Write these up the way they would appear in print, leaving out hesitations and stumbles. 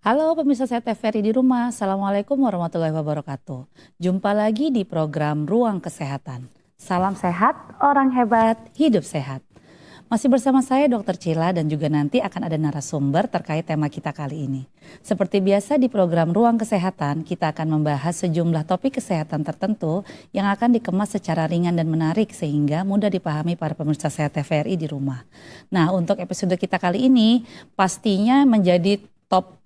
Halo pemirsa saya TVRI di rumah, Assalamualaikum warahmatullahi wabarakatuh. Jumpa lagi di program Ruang Kesehatan. Salam sehat, orang hebat, hidup sehat. Masih bersama saya Dr. Cila dan juga nanti akan ada narasumber terkait tema kita kali ini. Seperti biasa di program Ruang Kesehatan, kita akan membahas sejumlah topik kesehatan tertentu yang akan dikemas secara ringan dan menarik sehingga mudah dipahami para pemirsa saya TVRI di rumah. Nah, untuk episode kita kali ini pastinya menjadi top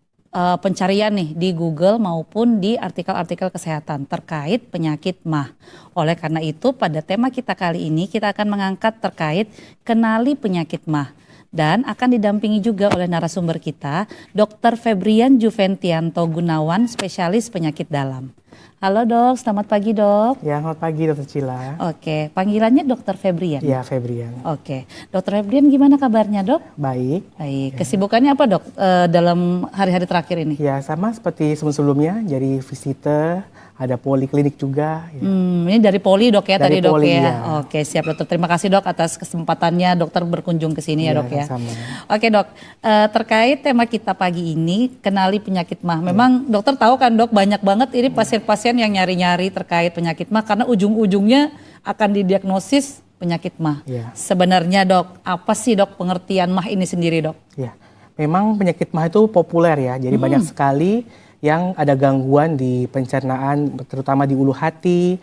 pencarian nih di Google maupun di artikel-artikel kesehatan terkait penyakit MAH. Oleh karena itu pada tema kita kali ini kita akan mengangkat terkait kenali penyakit MAH dan akan didampingi juga oleh narasumber kita Dr. Febrian Juventianto Gunawan, spesialis penyakit dalam. Halo dok, selamat pagi dok. Ya, selamat pagi Dr. Cila. Oke, panggilannya Dr. Febrian. Ya, Febrian. Oke, Dr. Febrian gimana kabarnya dok? Baik. Baik, kesibukannya apa dok dalam hari-hari terakhir ini? Ya, sama seperti sebelum-sebelumnya, jadi visitor, ada poliklinik juga. Ya. Ini dari Poli dok ya Dari tadi dok Poli, ya. ya. Oke siap dokter, terima kasih dok atas kesempatannya dokter berkunjung ke sini ya dok ya. Sama. Oke dok, terkait tema kita pagi ini kenali penyakit MAH. Memang dokter tahu kan dok banyak banget ini pasien-pasien yang nyari-nyari terkait penyakit MAH karena ujung-ujungnya akan didiagnosis penyakit MAH. Ya. Sebenarnya dok, apa sih dok pengertian MAH ini sendiri dok? Ya, memang penyakit MAH itu populer ya, jadi banyak sekali yang ada gangguan di pencernaan, terutama di ulu hati,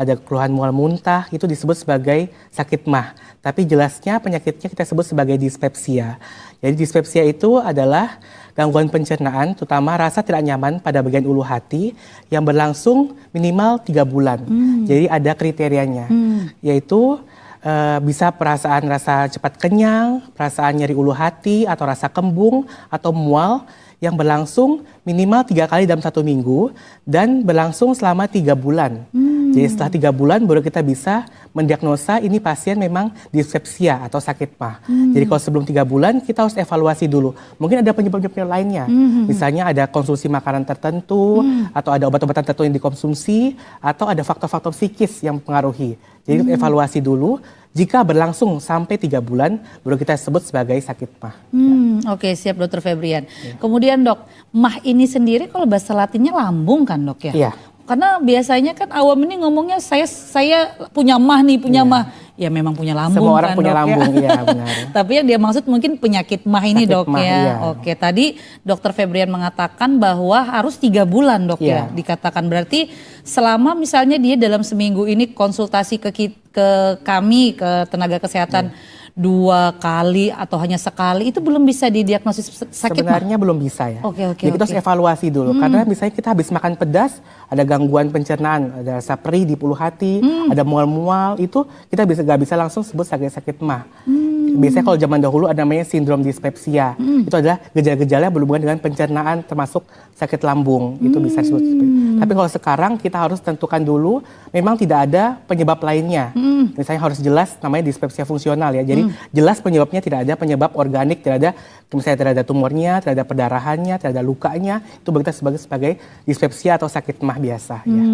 ada keluhan mual muntah, itu disebut sebagai sakit MAH. Tapi jelasnya penyakitnya kita sebut sebagai dispepsia. Jadi dispepsia itu adalah gangguan pencernaan, terutama rasa tidak nyaman pada bagian ulu hati yang berlangsung minimal 3 bulan. Jadi ada kriterianya, yaitu bisa perasaan rasa cepat kenyang, perasaan nyeri ulu hati, atau rasa kembung, atau mual, yang berlangsung minimal 3 kali dalam 1 minggu dan berlangsung selama 3 bulan. Jadi setelah 3 bulan baru kita bisa mendiagnosa ini pasien memang dispepsia atau sakit MAH. Jadi kalau sebelum 3 bulan kita harus evaluasi dulu. Mungkin ada penyebab-penyebab lainnya. Misalnya ada konsumsi makanan tertentu atau ada obat-obatan tertentu yang dikonsumsi atau ada faktor-faktor psikis yang mempengaruhi. Jadi evaluasi dulu. Jika berlangsung sampai 3 bulan, baru kita sebut sebagai sakit MAH. Oke, siap Dr. Febrian. Kemudian dok, MAH ini sendiri kalau bahasa latinnya lambung kan dok ya? Iya. Karena biasanya kan awam ini ngomongnya saya punya MAH nih, punya MAH. Ya memang punya lambung. Semua orang kan, punya dok, lambung, ya. ya benar. Tapi yang dia maksud mungkin penyakit MAH ini Sakit dok MAH, ya. iya. Oke, tadi Dr. Febrian mengatakan bahwa harus 3 bulan dok ya. Iya. Dikatakan berarti selama misalnya dia dalam seminggu ini konsultasi ke kami, ke tenaga kesehatan 2 kali atau hanya sekali, itu belum bisa didiagnosis sakit MAH? Sebenarnya belum bisa ya. Oke. Jadi kita harus evaluasi dulu. Karena misalnya kita habis makan pedas, ada gangguan pencernaan, ada rasa perih di ulu hati, ada mual-mual, itu kita nggak bisa langsung sebut sakit MAH. Biasanya kalau zaman dahulu ada namanya sindrom dispepsia. Itu adalah gejala-gejala yang berhubungan dengan pencernaan termasuk sakit lambung. Itu bisa disebut. Tapi kalau sekarang kita harus tentukan dulu memang tidak ada penyebab lainnya. Misalnya harus jelas namanya dispepsia fungsional ya. Jadi jelas penyebabnya tidak ada penyebab organik, tidak ada misalnya tidak ada tumornya, tidak ada perdarahannya, tidak ada lukanya. Itu kita sebagai dispepsia atau sakit MAH biasa. Ya.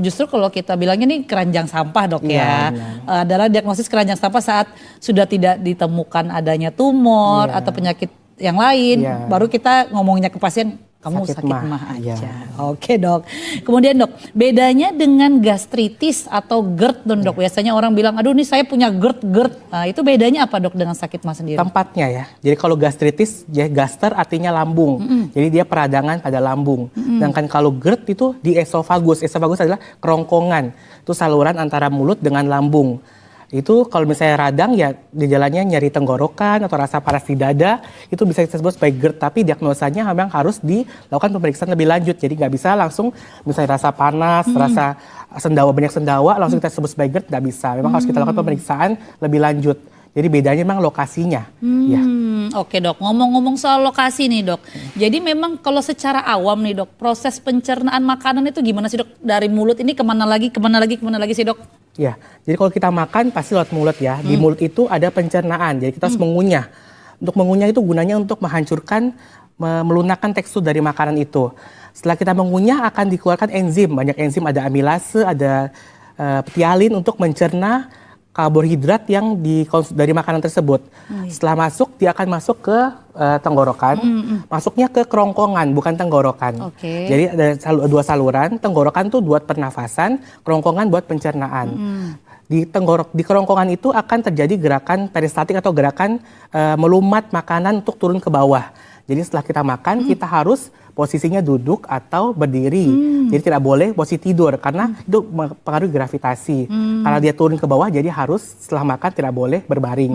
Justru kalau kita bilangnya nih keranjang sampah dok ya, Benar. adalah diagnosis keranjang sampah saat sudah tidak ditemukan adanya tumor atau penyakit yang lain, baru kita ngomongnya ke pasien kamu sakit MAH aja. Oke dok. Kemudian dok, bedanya dengan gastritis atau GERD dok. Biasanya orang bilang, aduh nih saya punya GERD. Nah itu bedanya apa dok dengan sakit MAH sendiri? Tempatnya ya. Jadi kalau gastritis, ya gaster artinya lambung. Jadi dia peradangan pada lambung. Sedangkan kalau GERD itu di esofagus. Esofagus adalah kerongkongan. Itu saluran antara mulut dengan lambung. Itu kalau misalnya radang ya gejalanya nyeri tenggorokan atau rasa panas di dada, itu bisa kita sebut sebagai GERD, tapi diagnosanya memang harus dilakukan pemeriksaan lebih lanjut. Jadi nggak bisa langsung misalnya rasa panas, rasa banyak sendawa langsung kita sebut sebagai GERD, nggak bisa. Memang harus kita lakukan pemeriksaan lebih lanjut. Jadi bedanya memang lokasinya. Ya. Oke dok, ngomong-ngomong soal lokasi nih dok. Jadi memang kalau secara awam nih dok, proses pencernaan makanan itu gimana sih dok? Dari mulut ini kemana lagi sih dok? Ya, jadi kalau kita makan pasti lewat mulut ya. Di mulut itu ada pencernaan, jadi kita harus mengunyah. Untuk mengunyah itu gunanya untuk menghancurkan, melunakkan tekstur dari makanan itu. Setelah kita mengunyah akan dikeluarkan enzim, banyak enzim, ada amilase, ada ptialin untuk mencerna karbohidrat yang dari makanan tersebut. Setelah masuk, dia akan masuk ke tenggorokan, masuknya ke kerongkongan, bukan tenggorokan. Jadi ada dua saluran, tenggorokan tuh buat pernafasan, kerongkongan buat pencernaan. Di kerongkongan itu akan terjadi gerakan peristaltik atau gerakan melumat makanan untuk turun ke bawah. Jadi setelah kita makan, kita harus posisinya duduk atau berdiri. Jadi tidak boleh posisi tidur karena itu mempengaruhi gravitasi. Karena dia turun ke bawah, jadi harus setelah makan tidak boleh berbaring.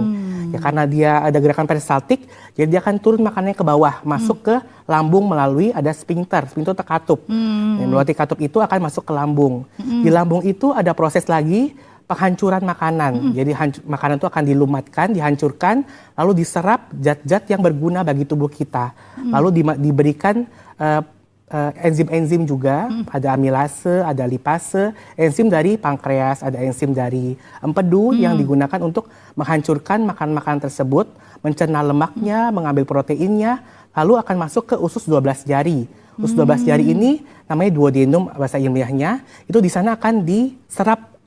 Ya karena dia ada gerakan peristaltik, jadi dia akan turun makanannya ke bawah, masuk ke lambung melalui ada sphincter itu katup. Melalui katup itu akan masuk ke lambung. Di lambung itu ada proses lagi penghancuran makanan. Jadi makanan itu akan dilumatkan, dihancurkan, lalu diserap zat-zat yang berguna bagi tubuh kita. Lalu diberikan enzim-enzim juga, ada amilase, ada lipase, enzim dari pankreas, ada enzim dari empedu yang digunakan untuk menghancurkan makanan-makanan tersebut, mencerna lemaknya, mengambil proteinnya, lalu akan masuk ke usus 12 jari. Usus 12 jari ini namanya duodenum bahasa ilmiahnya, itu di sana akan diserap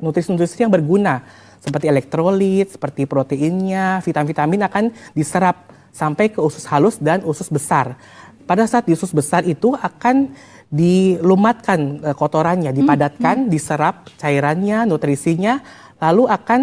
nutrisi-nutrisi yang berguna seperti elektrolit, seperti proteinnya, vitamin-vitamin akan diserap sampai ke usus halus dan usus besar. Pada saat di usus besar itu akan dilumatkan kotorannya, dipadatkan, diserap cairannya, nutrisinya, lalu akan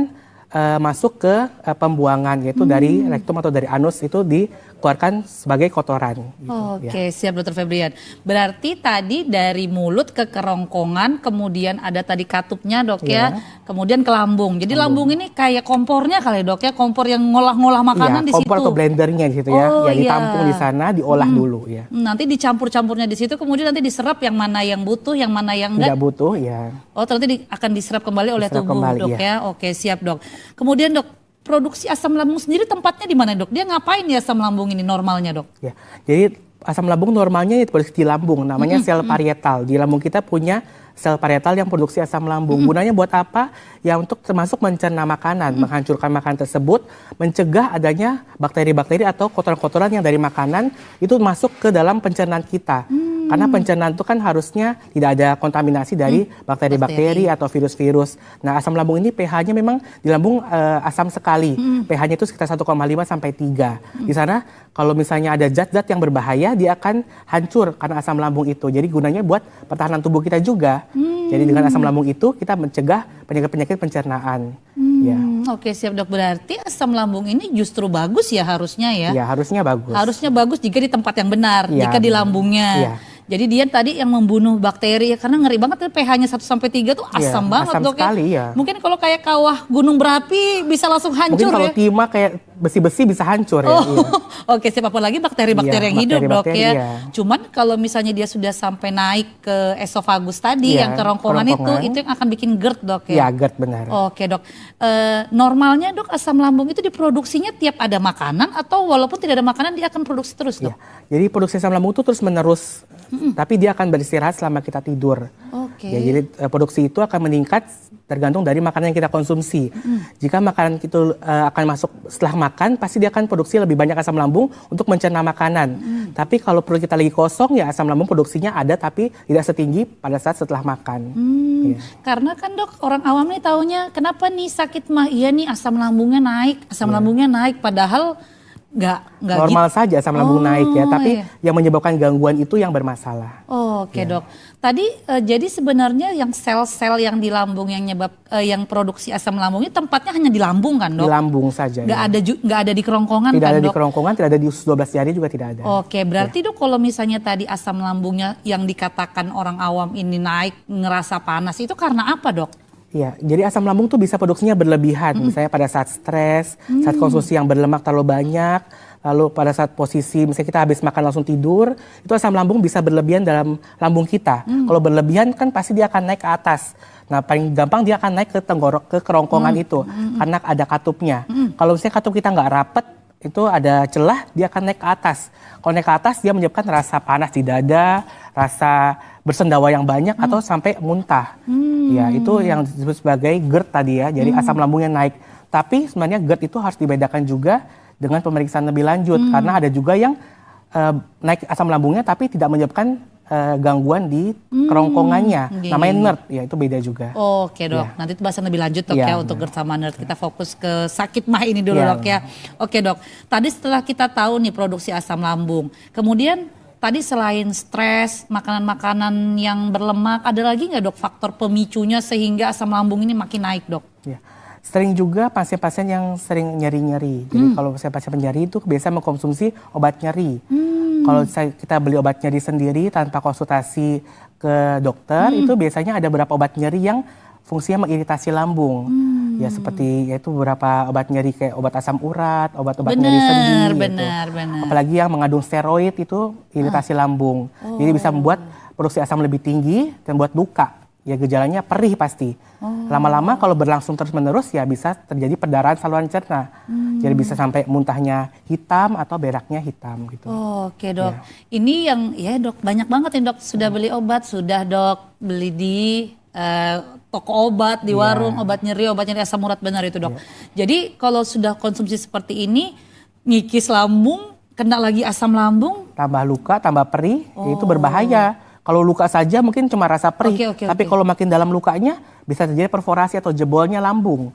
masuk ke pembuangan yaitu dari rektum atau dari anus itu dikeluarkan sebagai kotoran. Gitu, Oke, siap Dokter Febrian. Berarti tadi dari mulut ke kerongkongan, kemudian ada tadi katupnya dok ya, kemudian ke lambung. Jadi lambung ini kayak kompornya kali dok ya, kompor yang ngolah-ngolah makanan di situ. Kompor atau blendernya gitu ya, yang ditampung di sana, diolah dulu ya. Nanti dicampur-campurnya di situ, kemudian nanti diserap yang mana yang butuh, yang mana yang enggak. Tidak butuh ya. Oh, ternyata akan diserap kembali oleh tubuh kembali, dok ya. Oke, siap dok. Kemudian dok, produksi asam lambung sendiri tempatnya di mana dok? Dia ngapain ya asam lambung ini normalnya dok? Ya, jadi asam lambung normalnya diproduksi di lambung, namanya sel parietal. Di lambung kita punya sel parietal yang produksi asam lambung. Gunanya buat apa? Ya untuk termasuk mencerna makanan, menghancurkan makanan tersebut, mencegah adanya bakteri-bakteri atau kotoran-kotoran yang dari makanan itu masuk ke dalam pencernaan kita. Karena pencernaan itu kan harusnya tidak ada kontaminasi dari bakteri-bakteri atau virus-virus. Nah, asam lambung ini pH-nya memang di lambung asam sekali. pH-nya itu sekitar 1,5 sampai 3. Di sana kalau misalnya ada zat-zat yang berbahaya, dia akan hancur karena asam lambung itu. Jadi gunanya buat pertahanan tubuh kita juga. Jadi dengan asam lambung itu kita mencegah penyakit-penyakit pencernaan. Ya. Oke, siap dok. Berarti asam lambung ini justru bagus ya harusnya ya? Ya, harusnya bagus. Harusnya bagus jika di tempat yang benar, Ya, jika di lambungnya. Ya. Jadi dia tadi yang membunuh bakteri ya, karena ngeri banget pH-nya 1 sampai 3 tuh asam banget asam dok sekali, ya. Mungkin kalau kayak kawah gunung berapi bisa langsung hancur. Mungkin kalau timah kayak besi-besi bisa hancur ya. Oke, siapa lagi bakteri-bakteri yang hidup dok ya. Iya. Cuman kalau misalnya dia sudah sampai naik ke esofagus tadi yang kerongkongan itu yang akan bikin GERD dok ya. Iya, GERD benar. Oke dok, normalnya dok asam lambung itu diproduksinya tiap ada makanan atau walaupun tidak ada makanan dia akan produksi terus dok? Ya. Jadi produksi asam lambung itu terus menerus, tapi dia akan beristirahat selama kita tidur. Ya, jadi produksi itu akan meningkat tergantung dari makanan yang kita konsumsi. Jika makanan itu akan masuk setelah makan, pasti dia akan produksi lebih banyak asam lambung untuk mencerna makanan. Tapi kalau perut kita lagi kosong, ya asam lambung produksinya ada tapi tidak setinggi pada saat setelah makan. Ya. Karena kan dok, orang awam nih taunya kenapa nih sakit mah, iya nih asam lambungnya naik, padahal nggak normal gitu. saja asam lambung naik ya, tapi yang menyebabkan gangguan itu yang bermasalah. Oke dok. Tadi jadi sebenarnya yang sel-sel yang di lambung yang produksi asam lambung ini tempatnya hanya di lambung kan dok? Di lambung saja. Nggak ada di kerongkongan tidak kan ada dok? Di kerongkongan, tidak ada di usus 12 jari juga tidak ada. Oke, berarti dok kalau misalnya tadi asam lambungnya yang dikatakan orang awam ini naik, ngerasa panas, itu karena apa dok? Iya, jadi asam lambung tuh bisa produksinya berlebihan, misalnya pada saat stres, saat konsumsi yang berlemak terlalu banyak, lalu pada saat posisi misalnya kita habis makan langsung tidur, itu asam lambung bisa berlebihan dalam lambung kita. Kalau berlebihan kan pasti dia akan naik ke atas. Nah, paling gampang dia akan naik ke kerongkongan itu, karena ada katupnya. Kalau misalnya katup kita nggak rapet, itu ada celah, dia akan naik ke atas. Kalau naik ke atas, dia menyebabkan rasa panas di dada, rasa bersendawa yang banyak atau sampai muntah. Ya, itu yang disebut sebagai GERD tadi ya. Jadi asam lambungnya naik. Tapi sebenarnya GERD itu harus dibedakan juga dengan pemeriksaan lebih lanjut karena ada juga yang naik asam lambungnya tapi tidak menyebabkan gangguan di kerongkongannya, namanya NERD, ya itu beda juga. Oke dok, nanti itu bahasan lebih lanjut dok ya untuk GERD sama NERD. Kita fokus ke sakit mah ini dulu dok ya. Oke dok, tadi setelah kita tahu nih produksi asam lambung, kemudian tadi selain stres, makanan-makanan yang berlemak, ada lagi nggak dok faktor pemicunya sehingga asam lambung ini makin naik dok? Ya. Sering juga pasien-pasien yang sering nyeri-nyeri. Jadi kalau pasien nyeri itu biasa mengkonsumsi obat nyeri. Kalau kita beli obat nyeri sendiri tanpa konsultasi ke dokter, itu biasanya ada beberapa obat nyeri yang fungsinya mengiritasi lambung. Ya seperti yaitu beberapa obat nyeri kayak obat asam urat, obat-obat nyeri sendi. Benar. Apalagi yang mengandung steroid itu iritasi lambung. Jadi bisa membuat produksi asam lebih tinggi dan buat luka. Ya gejalanya perih pasti. Lama-lama kalau berlangsung terus-menerus ya bisa terjadi perdarahan saluran cerna. Jadi bisa sampai muntahnya hitam atau beraknya hitam gitu. Oke dok. Ini yang ya dok banyak banget ya dok. Sudah beli obat, sudah dok beli di toko obat, di warung, obat nyeri asam urat, benar itu dok. Jadi kalau sudah konsumsi seperti ini, ngikis lambung, kena lagi asam lambung. Tambah luka, tambah perih, itu berbahaya. Kalau luka saja mungkin cuma rasa perih, tapi kalau makin dalam lukanya bisa terjadi perforasi atau jebolnya lambung.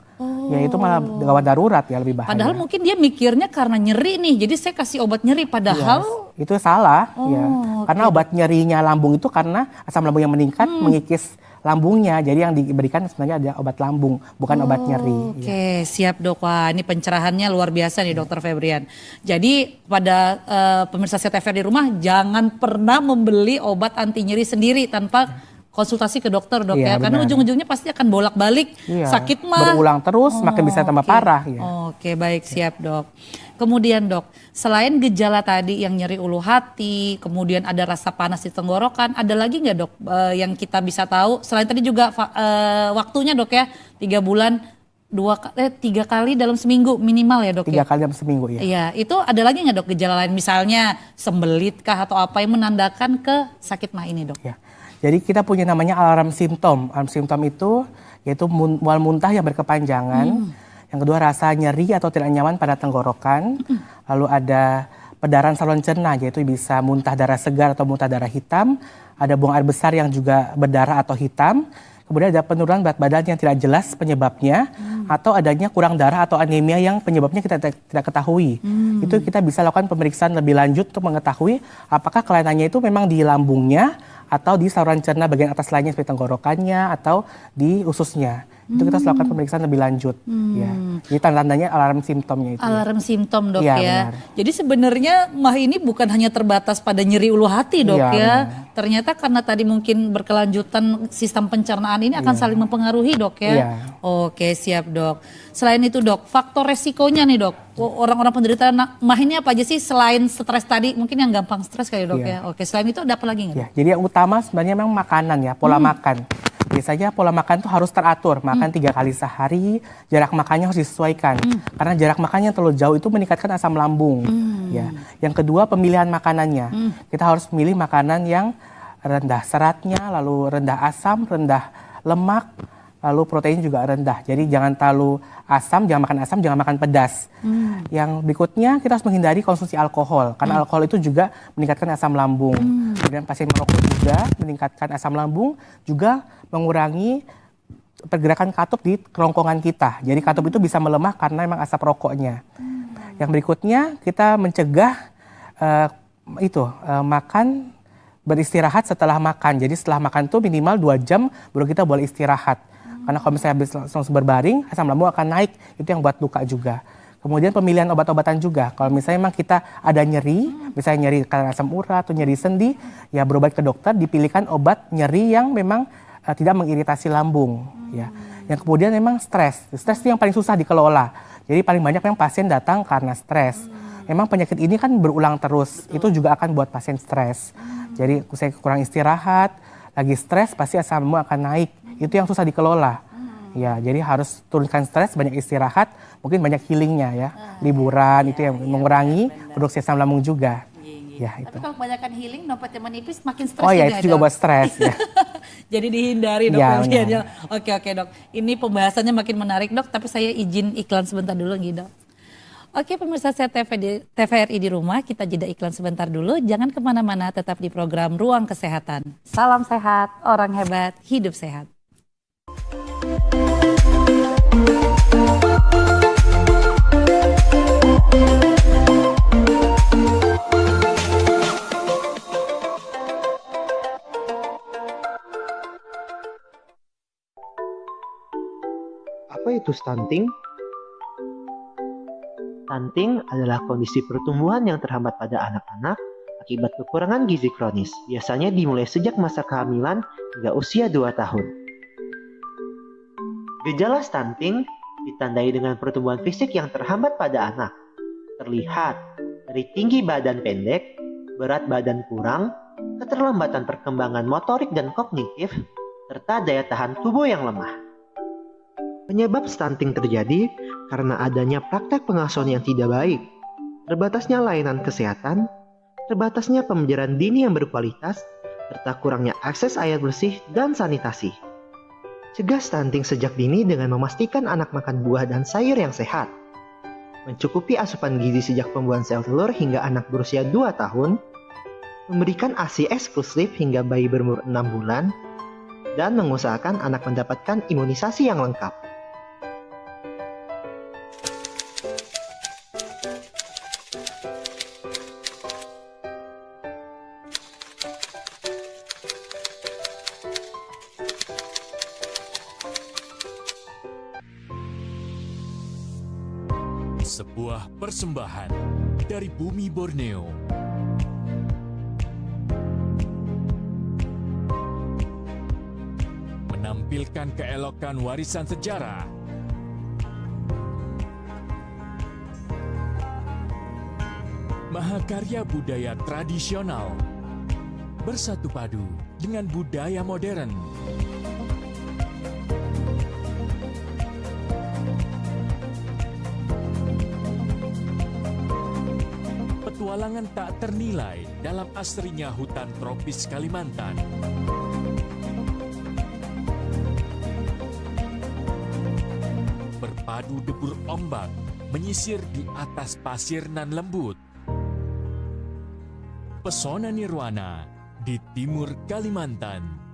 Ya itu malah gawat darurat ya, lebih bahaya. Padahal mungkin dia mikirnya karena nyeri nih, jadi saya kasih obat nyeri, padahal itu salah ya. Karena obat nyerinya lambung itu karena asam lambung yang meningkat mengikis lambungnya. Jadi yang diberikan sebenarnya ada obat lambung, bukan obat nyeri. Oke, siap dok. Wah, ini pencerahannya luar biasa nih Dokter Febrian. Jadi pada pemirsa CTV di rumah, jangan pernah membeli obat anti nyeri sendiri tanpa konsultasi ke dokter dok ya. Karena ujung-ujungnya pasti akan bolak-balik sakit mah. Berulang terus, makin bisa tambah parah. Ya. Oke, baik, siap dok. Kemudian dok, selain gejala tadi yang nyeri ulu hati, kemudian ada rasa panas di tenggorokan, ada lagi nggak dok yang kita bisa tahu? Selain tadi juga waktunya dok ya, 3 bulan, 3 kali dalam seminggu minimal ya dok 3 kali dalam seminggu ya. Iya, itu ada lagi nggak dok gejala lain, misalnya sembelit kah atau apa yang menandakan ke sakit mah ini dok? Ya. Jadi kita punya namanya alarm simptom. Alarm simptom itu yaitu mual muntah yang berkepanjangan. Yang kedua rasa nyeri atau tidak nyaman pada tenggorokan. Lalu ada perdarahan saluran cerna, yaitu bisa muntah darah segar atau muntah darah hitam. Ada buang air besar yang juga berdarah atau hitam. Kemudian ada penurunan berat badan yang tidak jelas penyebabnya. Atau adanya kurang darah atau anemia yang penyebabnya kita tidak ketahui. Itu kita bisa lakukan pemeriksaan lebih lanjut untuk mengetahui apakah kelainannya itu memang di lambungnya atau di saluran cerna bagian atas lainnya seperti tenggorokannya atau di ususnya. Itu kita harus lakukan pemeriksaan lebih lanjut. Ya. Jadi tanda-tandanya alarm simptomnya itu. Alarm simptom dok ya. Benar. Jadi sebenarnya mah ini bukan hanya terbatas pada nyeri ulu hati dok ya. Benar. Ternyata karena tadi mungkin berkelanjutan sistem pencernaan ini akan saling mempengaruhi dok ya. Oke, siap dok. Selain itu dok, faktor resikonya nih dok. Orang-orang penderita mah ini apa aja sih selain stres tadi? Mungkin yang gampang stres kali dok ya. Oke, selain itu ada apa lagi nggak? Jadi yang utama sebenarnya memang makanan ya, pola makan. Biasanya pola makan tuh harus teratur, makan 3 kali sehari, jarak makannya harus disesuaikan. Karena jarak makannya terlalu jauh itu meningkatkan asam lambung. Ya. Yang kedua pemilihan makanannya. Kita harus memilih makanan yang rendah seratnya, lalu rendah asam, rendah lemak, lalu protein juga rendah. Jadi jangan terlalu asam, jangan makan pedas. Yang berikutnya kita harus menghindari konsumsi alkohol, karena alkohol itu juga meningkatkan asam lambung. Kemudian pasien merokok juga meningkatkan asam lambung, juga mengurangi pergerakan katup di kerongkongan kita. Jadi katup itu bisa melemah karena memang asap rokoknya. Yang berikutnya kita mencegah makan beristirahat setelah makan. Jadi setelah makan tuh minimal 2 jam baru kita boleh istirahat. Karena kalau misalnya habis langsung berbaring, asam lambung akan naik. Itu yang buat luka juga. Kemudian pemilihan obat-obatan juga. Kalau misalnya memang kita ada nyeri, misalnya nyeri karena asam urat atau nyeri sendi, ya berobat ke dokter, dipilihkan obat nyeri yang memang tidak mengiritasi lambung. Ya. Yang kemudian memang stres. Stres itu yang paling susah dikelola. Jadi paling banyak memang pasien datang karena stres. Memang penyakit ini kan berulang terus. Itu juga akan buat pasien stres. Jadi saya kurang istirahat, lagi stres pasti asam lambung akan naik. Itu yang susah dikelola. Ya, jadi harus turunkan stres, banyak istirahat, mungkin banyak healingnya ya. Liburan itu yang mengurangi produksi asam lambung juga. Ya, itu. Tapi kalau kebanyakan healing, dompetnya menipis, makin stres juga. Oh ya, itu juga buat stres ya. Jadi dihindari dok. Ya. Oke dok. Ini pembahasannya makin menarik dok, tapi saya izin iklan sebentar dulu lagi dok. Oke pemirsa Sehat TVRI di rumah, kita jeda iklan sebentar dulu. Jangan kemana-mana, tetap di program Ruang Kesehatan. Salam sehat, orang hebat, hidup sehat. Apa itu stunting? Stunting adalah kondisi pertumbuhan yang terhambat pada anak-anak akibat kekurangan gizi kronis, biasanya dimulai sejak masa kehamilan hingga usia 2 tahun. Gejala stunting ditandai dengan pertumbuhan fisik yang terhambat pada anak, terlihat dari tinggi badan pendek, berat badan kurang, keterlambatan perkembangan motorik dan kognitif, serta daya tahan tubuh yang lemah. Penyebab stunting terjadi karena adanya praktek pengasuhan yang tidak baik, terbatasnya layanan kesehatan, terbatasnya pembelajaran dini yang berkualitas, serta kurangnya akses air bersih dan sanitasi. Cegah stunting sejak dini dengan memastikan anak makan buah dan sayur yang sehat, mencukupi asupan gizi sejak pembuahan sel telur hingga anak berusia 2 tahun, memberikan ASI eksklusif hingga bayi berumur 6 bulan, dan mengusahakan anak mendapatkan imunisasi yang lengkap. Sebuah persembahan dari bumi Borneo. Menampilkan keelokan warisan sejarah. Mahakarya budaya tradisional bersatu padu dengan budaya modern. Petualangan tak ternilai dalam asrinya hutan tropis Kalimantan. Berpadu debur ombak menyisir di atas pasir nan lembut. Pesona nirwana di timur Kalimantan.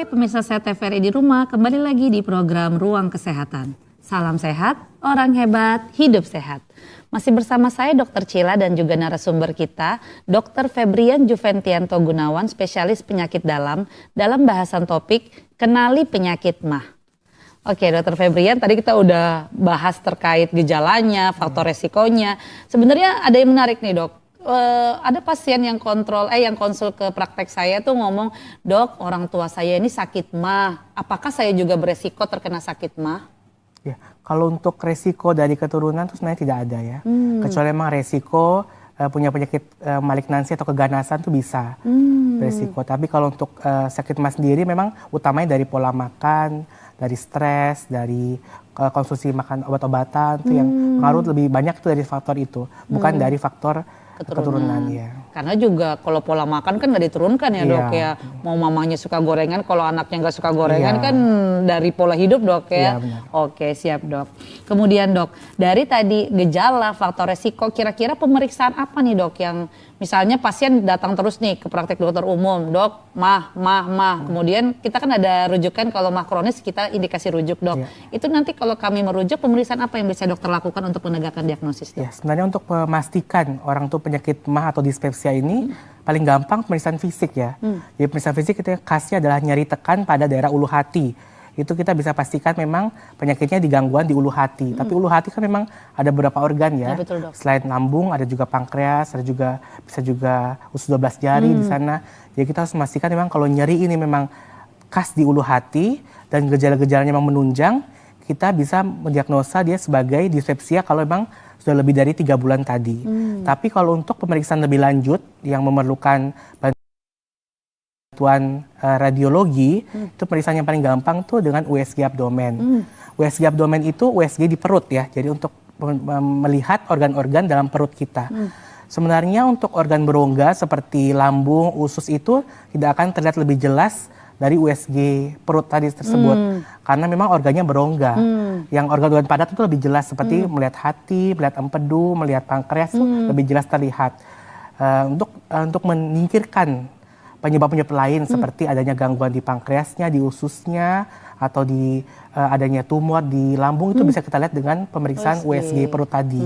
Pemirsa Sehat TVRI di rumah, kembali lagi di program Ruang Kesehatan. Salam sehat, orang hebat, hidup sehat. Masih bersama saya Dr. Cila dan juga narasumber kita, Dr. Febrian Juventianto Gunawan, spesialis penyakit dalam bahasan topik Kenali Penyakit MAH. Oke, Dr. Febrian, tadi kita udah bahas terkait gejalanya, faktor resikonya. Sebenarnya ada yang menarik nih, Dok. Ada pasien yang konsul ke praktek saya tuh ngomong, dok, orang tua saya ini sakit MAH, apakah saya juga beresiko terkena sakit MAH? Ya, kalau untuk resiko dari keturunan itu sebenarnya tidak ada ya, kecuali memang resiko punya penyakit malignansi atau keganasan tuh bisa resiko. Tapi kalau untuk sakit MAH sendiri memang utamanya dari pola makan, dari stres, dari konsumsi makan obat-obatan tuh yang pengaruh lebih banyak itu dari faktor itu, bukan dari faktor keturunan ya. Karena juga kalau pola makan kan nggak diturunkan ya dok ya. Mau mamanya suka gorengan, kalau anaknya nggak suka gorengan kan dari pola hidup dok ya. Oke siap dok. Kemudian dok, dari tadi gejala, faktor resiko, kira-kira pemeriksaan apa nih dok yang misalnya pasien datang terus nih ke praktek dokter umum, dok MAH. Kemudian kita kan ada rujukan kalau MAH kronis kita indikasi rujuk dok. Itu nanti kalau kami merujuk, pemeriksaan apa yang bisa dokter lakukan untuk menegakkan diagnosis dok? Ya, sebenarnya untuk memastikan orang tuh penyakit MAH atau dispepsia ini paling gampang pemeriksaan fisik ya. Jadi pemeriksaan fisik itu khasnya adalah nyeri tekan pada daerah ulu hati. Itu kita bisa pastikan memang penyakitnya di gangguan di ulu hati. Tapi ulu hati kan memang ada beberapa organ ya. Betul, dok. Selain lambung ada juga pankreas, ada juga bisa juga usus 12 jari di sana. Jadi kita harus memastikan memang kalau nyeri ini memang khas di ulu hati dan gejala-gejalanya memang menunjang, kita bisa mendiagnosa dia sebagai dispepsia kalau memang sudah lebih dari 3 bulan tadi. Tapi kalau untuk pemeriksaan lebih lanjut yang memerlukan bantuan radiologi, itu pemeriksaan yang paling gampang tuh dengan USG abdomen. USG abdomen itu USG di perut ya. Jadi untuk melihat organ-organ dalam perut kita. Sebenarnya untuk organ berongga seperti lambung, usus itu tidak akan terlihat lebih jelas dari USG perut tadi tersebut. Karena memang organnya berongga. Yang organ-organ padat itu lebih jelas seperti melihat hati, melihat empedu, melihat pankreas itu lebih jelas terlihat. Untuk menyingkirkan penyebab-penyebab lain seperti adanya gangguan di pankreasnya, di ususnya, atau di adanya tumor di lambung itu bisa kita lihat dengan pemeriksaan USG perut tadi.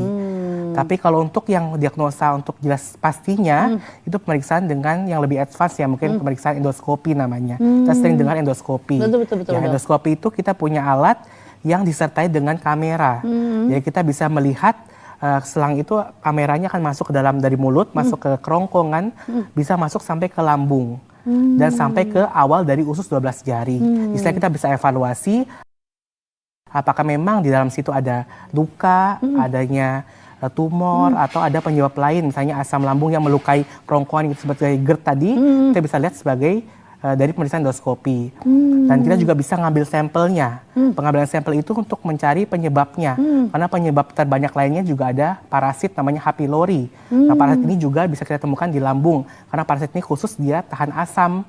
Tapi kalau untuk yang diagnosa untuk jelas pastinya itu pemeriksaan dengan yang lebih advance ya, mungkin pemeriksaan endoskopi namanya. Kita sering dengar endoskopi. Betul, Ya, endoskopi itu kita punya alat yang disertai dengan kamera. Jadi kita bisa melihat selang itu kameranya akan masuk ke dalam dari mulut, masuk ke kerongkongan, bisa masuk sampai ke lambung. Dan sampai ke awal dari usus 12 jari. Istilah kita bisa evaluasi apakah memang di dalam situ ada luka, adanya tumor, atau ada penyebab lain, misalnya asam lambung yang melukai kerongkongan seperti GERD tadi, kita bisa lihat sebagai dari pemeriksaan endoskopi. Dan kita juga bisa ngambil sampelnya. Pengambilan sampel itu untuk mencari penyebabnya. Karena penyebab terbanyak lainnya juga ada parasit namanya H. pylori. Nah, parasit ini juga bisa kita temukan di lambung. Karena parasit ini khusus dia tahan asam.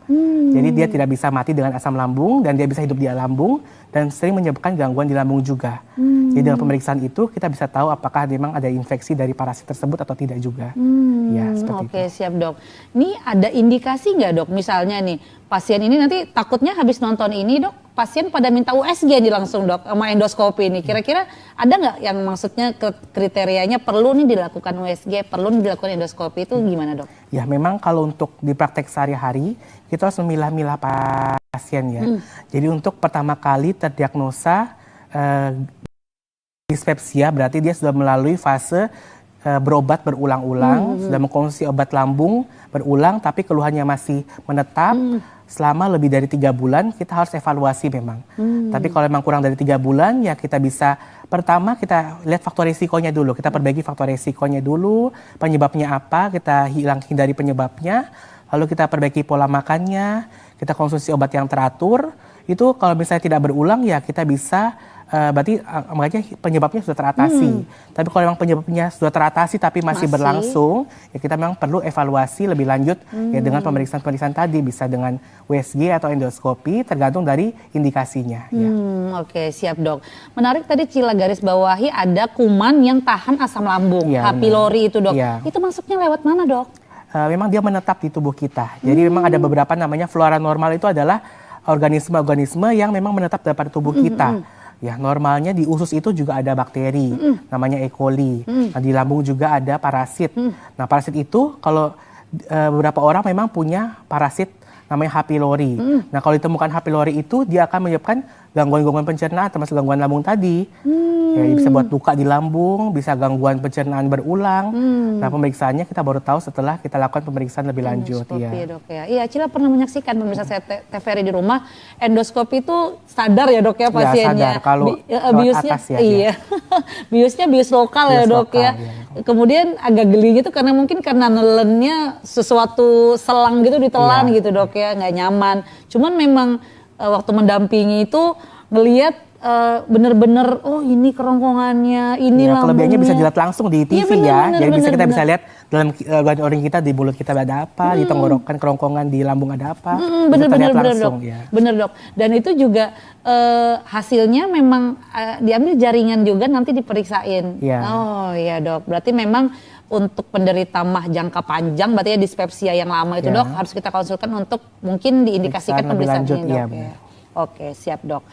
Jadi dia tidak bisa mati dengan asam lambung dan dia bisa hidup di lambung dan sering menyebabkan gangguan di lambung juga. Jadi dengan pemeriksaan itu kita bisa tahu apakah memang ada infeksi dari parasit tersebut atau tidak juga. Ya, seperti Oke, siap dok. Ini ada indikasi nggak dok? Misalnya nih pasien ini nanti takutnya habis nonton ini dok, pasien pada minta USG nih langsung dok sama endoskopi ini. Kira-kira ada nggak yang maksudnya kriterianya perlu nih dilakukan USG, perlu nih dilakukan endoskopi itu gimana dok? Ya memang kalau untuk di praktek sehari-hari kita harus memilah-milah pasien ya. Jadi untuk pertama kali terdiagnosa dispepsia berarti dia sudah melalui fase berobat berulang-ulang, sudah mengkonsumsi obat lambung berulang tapi keluhannya masih menetap selama lebih dari 3 bulan, kita harus evaluasi memang. Tapi kalau memang kurang dari 3 bulan ya kita bisa pertama kita lihat faktor risikonya dulu, kita perbaiki faktor risikonya dulu, penyebabnya apa, kita hindari penyebabnya, lalu kita perbaiki pola makannya, kita konsumsi obat yang teratur. Itu kalau misalnya tidak berulang ya kita bisa berarti makanya penyebabnya sudah teratasi. Tapi kalau memang penyebabnya sudah teratasi tapi masih berlangsung, ya kita memang perlu evaluasi lebih lanjut ya dengan pemeriksaan-pemeriksaan tadi, bisa dengan USG atau endoskopi tergantung dari indikasinya. Ya. Oke, siap dok. Menarik tadi Cila garis bawahi ada kuman yang tahan asam lambung, Ya, H. pylori itu dok. Ya. Itu masuknya lewat mana dok? Memang dia menetap di tubuh kita. Jadi memang ada beberapa namanya flora normal itu adalah organisme-organisme yang memang menetap pada tubuh kita. Ya, normalnya di usus itu juga ada bakteri, namanya E. coli. Nah, di lambung juga ada parasit. Nah, parasit itu kalau beberapa orang memang punya parasit namanya H. pylori. Nah, kalau ditemukan H. pylori itu dia akan menyebabkan gangguan-gangguan pencernaan termasuk gangguan lambung tadi. Ya, bisa buat luka di lambung, bisa gangguan pencernaan berulang. Nah, pemeriksaannya kita baru tahu setelah kita lakukan pemeriksaan lebih lanjut. Endoskopi ya dok ya. Iya, Cila pernah menyaksikan pemirsa saya TVRI di rumah, endoskopi itu sadar ya dok ya pasiennya. Ya, sadar kalau biusnya atas ya. Iya. Biusnya bius lokal ya Bius dok lokal, ya. Kemudian agak gelinya itu karena mungkin karena nelennya sesuatu selang gitu ditelan gitu dok ya, nggak nyaman. Cuman memang waktu mendampingi itu ngelihat bener-bener oh ini kerongkongannya, ini lambungnya. Kelebihannya bisa dilihat langsung di TV bener, jadi kita bisa lihat dalam organ kita, di mulut kita ada apa, di tenggorokan, kerongkongan, di lambung ada apa. Bener langsung, dok. Ya. Bener dok. Dan itu juga hasilnya memang diambil jaringan juga nanti diperiksain. Ya. Oh iya dok. Berarti memang untuk penderita mah jangka panjang, berarti ya dispepsia yang lama itu dok harus kita konsulkan untuk mungkin diindikasikan pemeriksaan ini dok. Ya. Oke, siap dok.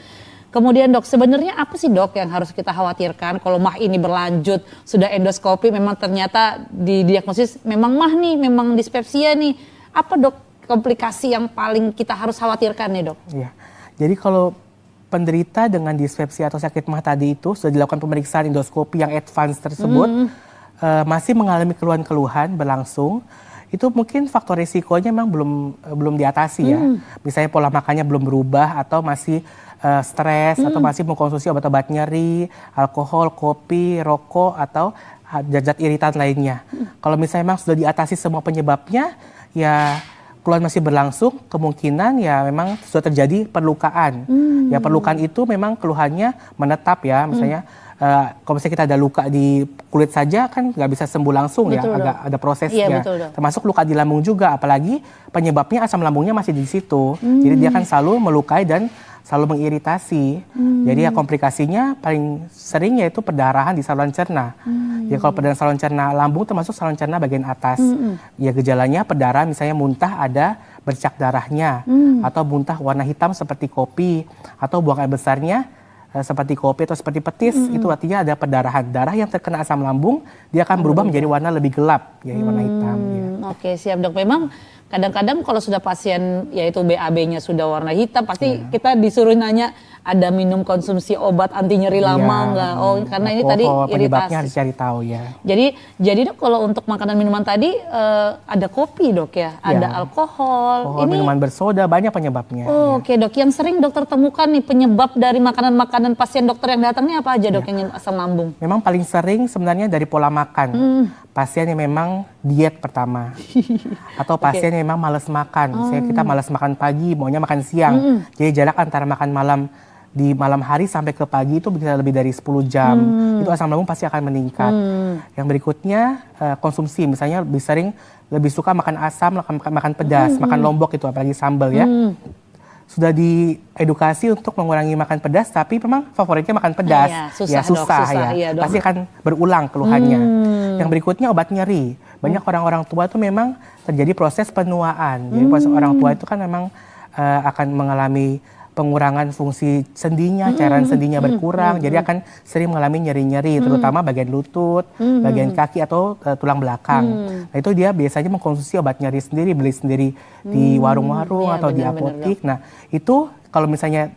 Kemudian dok, sebenarnya apa sih dok yang harus kita khawatirkan kalau mah ini berlanjut, sudah endoskopi memang ternyata didiagnosis memang mah nih, memang dispepsia nih. Apa dok komplikasi yang paling kita harus khawatirkan nih dok? Ya, jadi kalau penderita dengan dispepsia atau sakit mah tadi itu sudah dilakukan pemeriksaan endoskopi yang advance tersebut, masih mengalami keluhan-keluhan berlangsung, itu mungkin faktor risikonya memang belum diatasi ya. Misalnya pola makannya belum berubah atau masih stres atau masih mengkonsumsi obat-obat nyeri, alkohol, kopi, rokok atau zat-zat iritan lainnya. Kalau misalnya memang sudah diatasi semua penyebabnya, ya keluhan masih berlangsung, kemungkinan ya memang sudah terjadi perlukaan. Ya perlukaan itu memang keluhannya menetap ya, misalnya kalau misalnya kita ada luka di kulit saja kan nggak bisa sembuh langsung. Betul, ya, agak ada prosesnya. Iya, betul, Dok. Termasuk luka di lambung juga, apalagi penyebabnya asam lambungnya masih di situ. Jadi dia kan selalu melukai dan selalu mengiritasi. Jadi ya komplikasinya paling sering yaitu perdarahan di saluran cerna. Ya kalau perdarahan saluran cerna lambung termasuk saluran cerna bagian atas. Ya gejalanya perdarahan misalnya muntah ada bercak darahnya, atau muntah warna hitam seperti kopi, atau buang air besarnya seperti kopi atau seperti petis, itu artinya ada perdarahan. Darah yang terkena asam lambung, dia akan berubah menjadi warna lebih gelap, jadi warna hitam. Ya. Oke, siap Dok. Memang kadang-kadang kalau sudah pasien yaitu BAB-nya sudah warna hitam, pasti kita disuruh nanya ada minum konsumsi obat anti nyeri lama enggak? Oh, karena ini tadi penyebabnya iritasi. harus cari tahu ya. Jadi Dok, kalau untuk makanan minuman tadi ada kopi Dok ya, ada alkohol. Ini minuman bersoda banyak penyebabnya. Oke Dok, yang sering dokter temukan nih penyebab dari makanan-makanan pasien dokter yang datang ini apa aja Dok yang asam lambung? Memang paling sering sebenarnya dari pola makan. Pasien yang memang diet pertama. Atau pasien yang memang malas makan. Misalnya kita malas makan pagi, maunya makan siang. Jadi jarak antara makan malam di malam hari sampai ke pagi itu bisa lebih dari 10 jam. Itu asam lambung pasti akan meningkat. Yang berikutnya konsumsi, misalnya lebih suka makan asam, makan pedas, makan lombok itu apalagi sambal ya. Sudah diedukasi untuk mengurangi makan pedas, tapi memang favoritnya makan pedas. Susah ya. Pasti akan berulang keluhannya. Yang berikutnya obat nyeri. Banyak orang-orang tua itu memang terjadi proses penuaan. Jadi proses orang tua itu kan memang akan mengalami pengurangan fungsi sendinya, cairan sendinya berkurang, jadi akan sering mengalami nyeri-nyeri, terutama bagian lutut, bagian kaki atau tulang belakang. Nah itu dia biasanya mengkonsumsi obat nyeri sendiri, beli sendiri di warung-warung atau di apotik. Nah itu kalau misalnya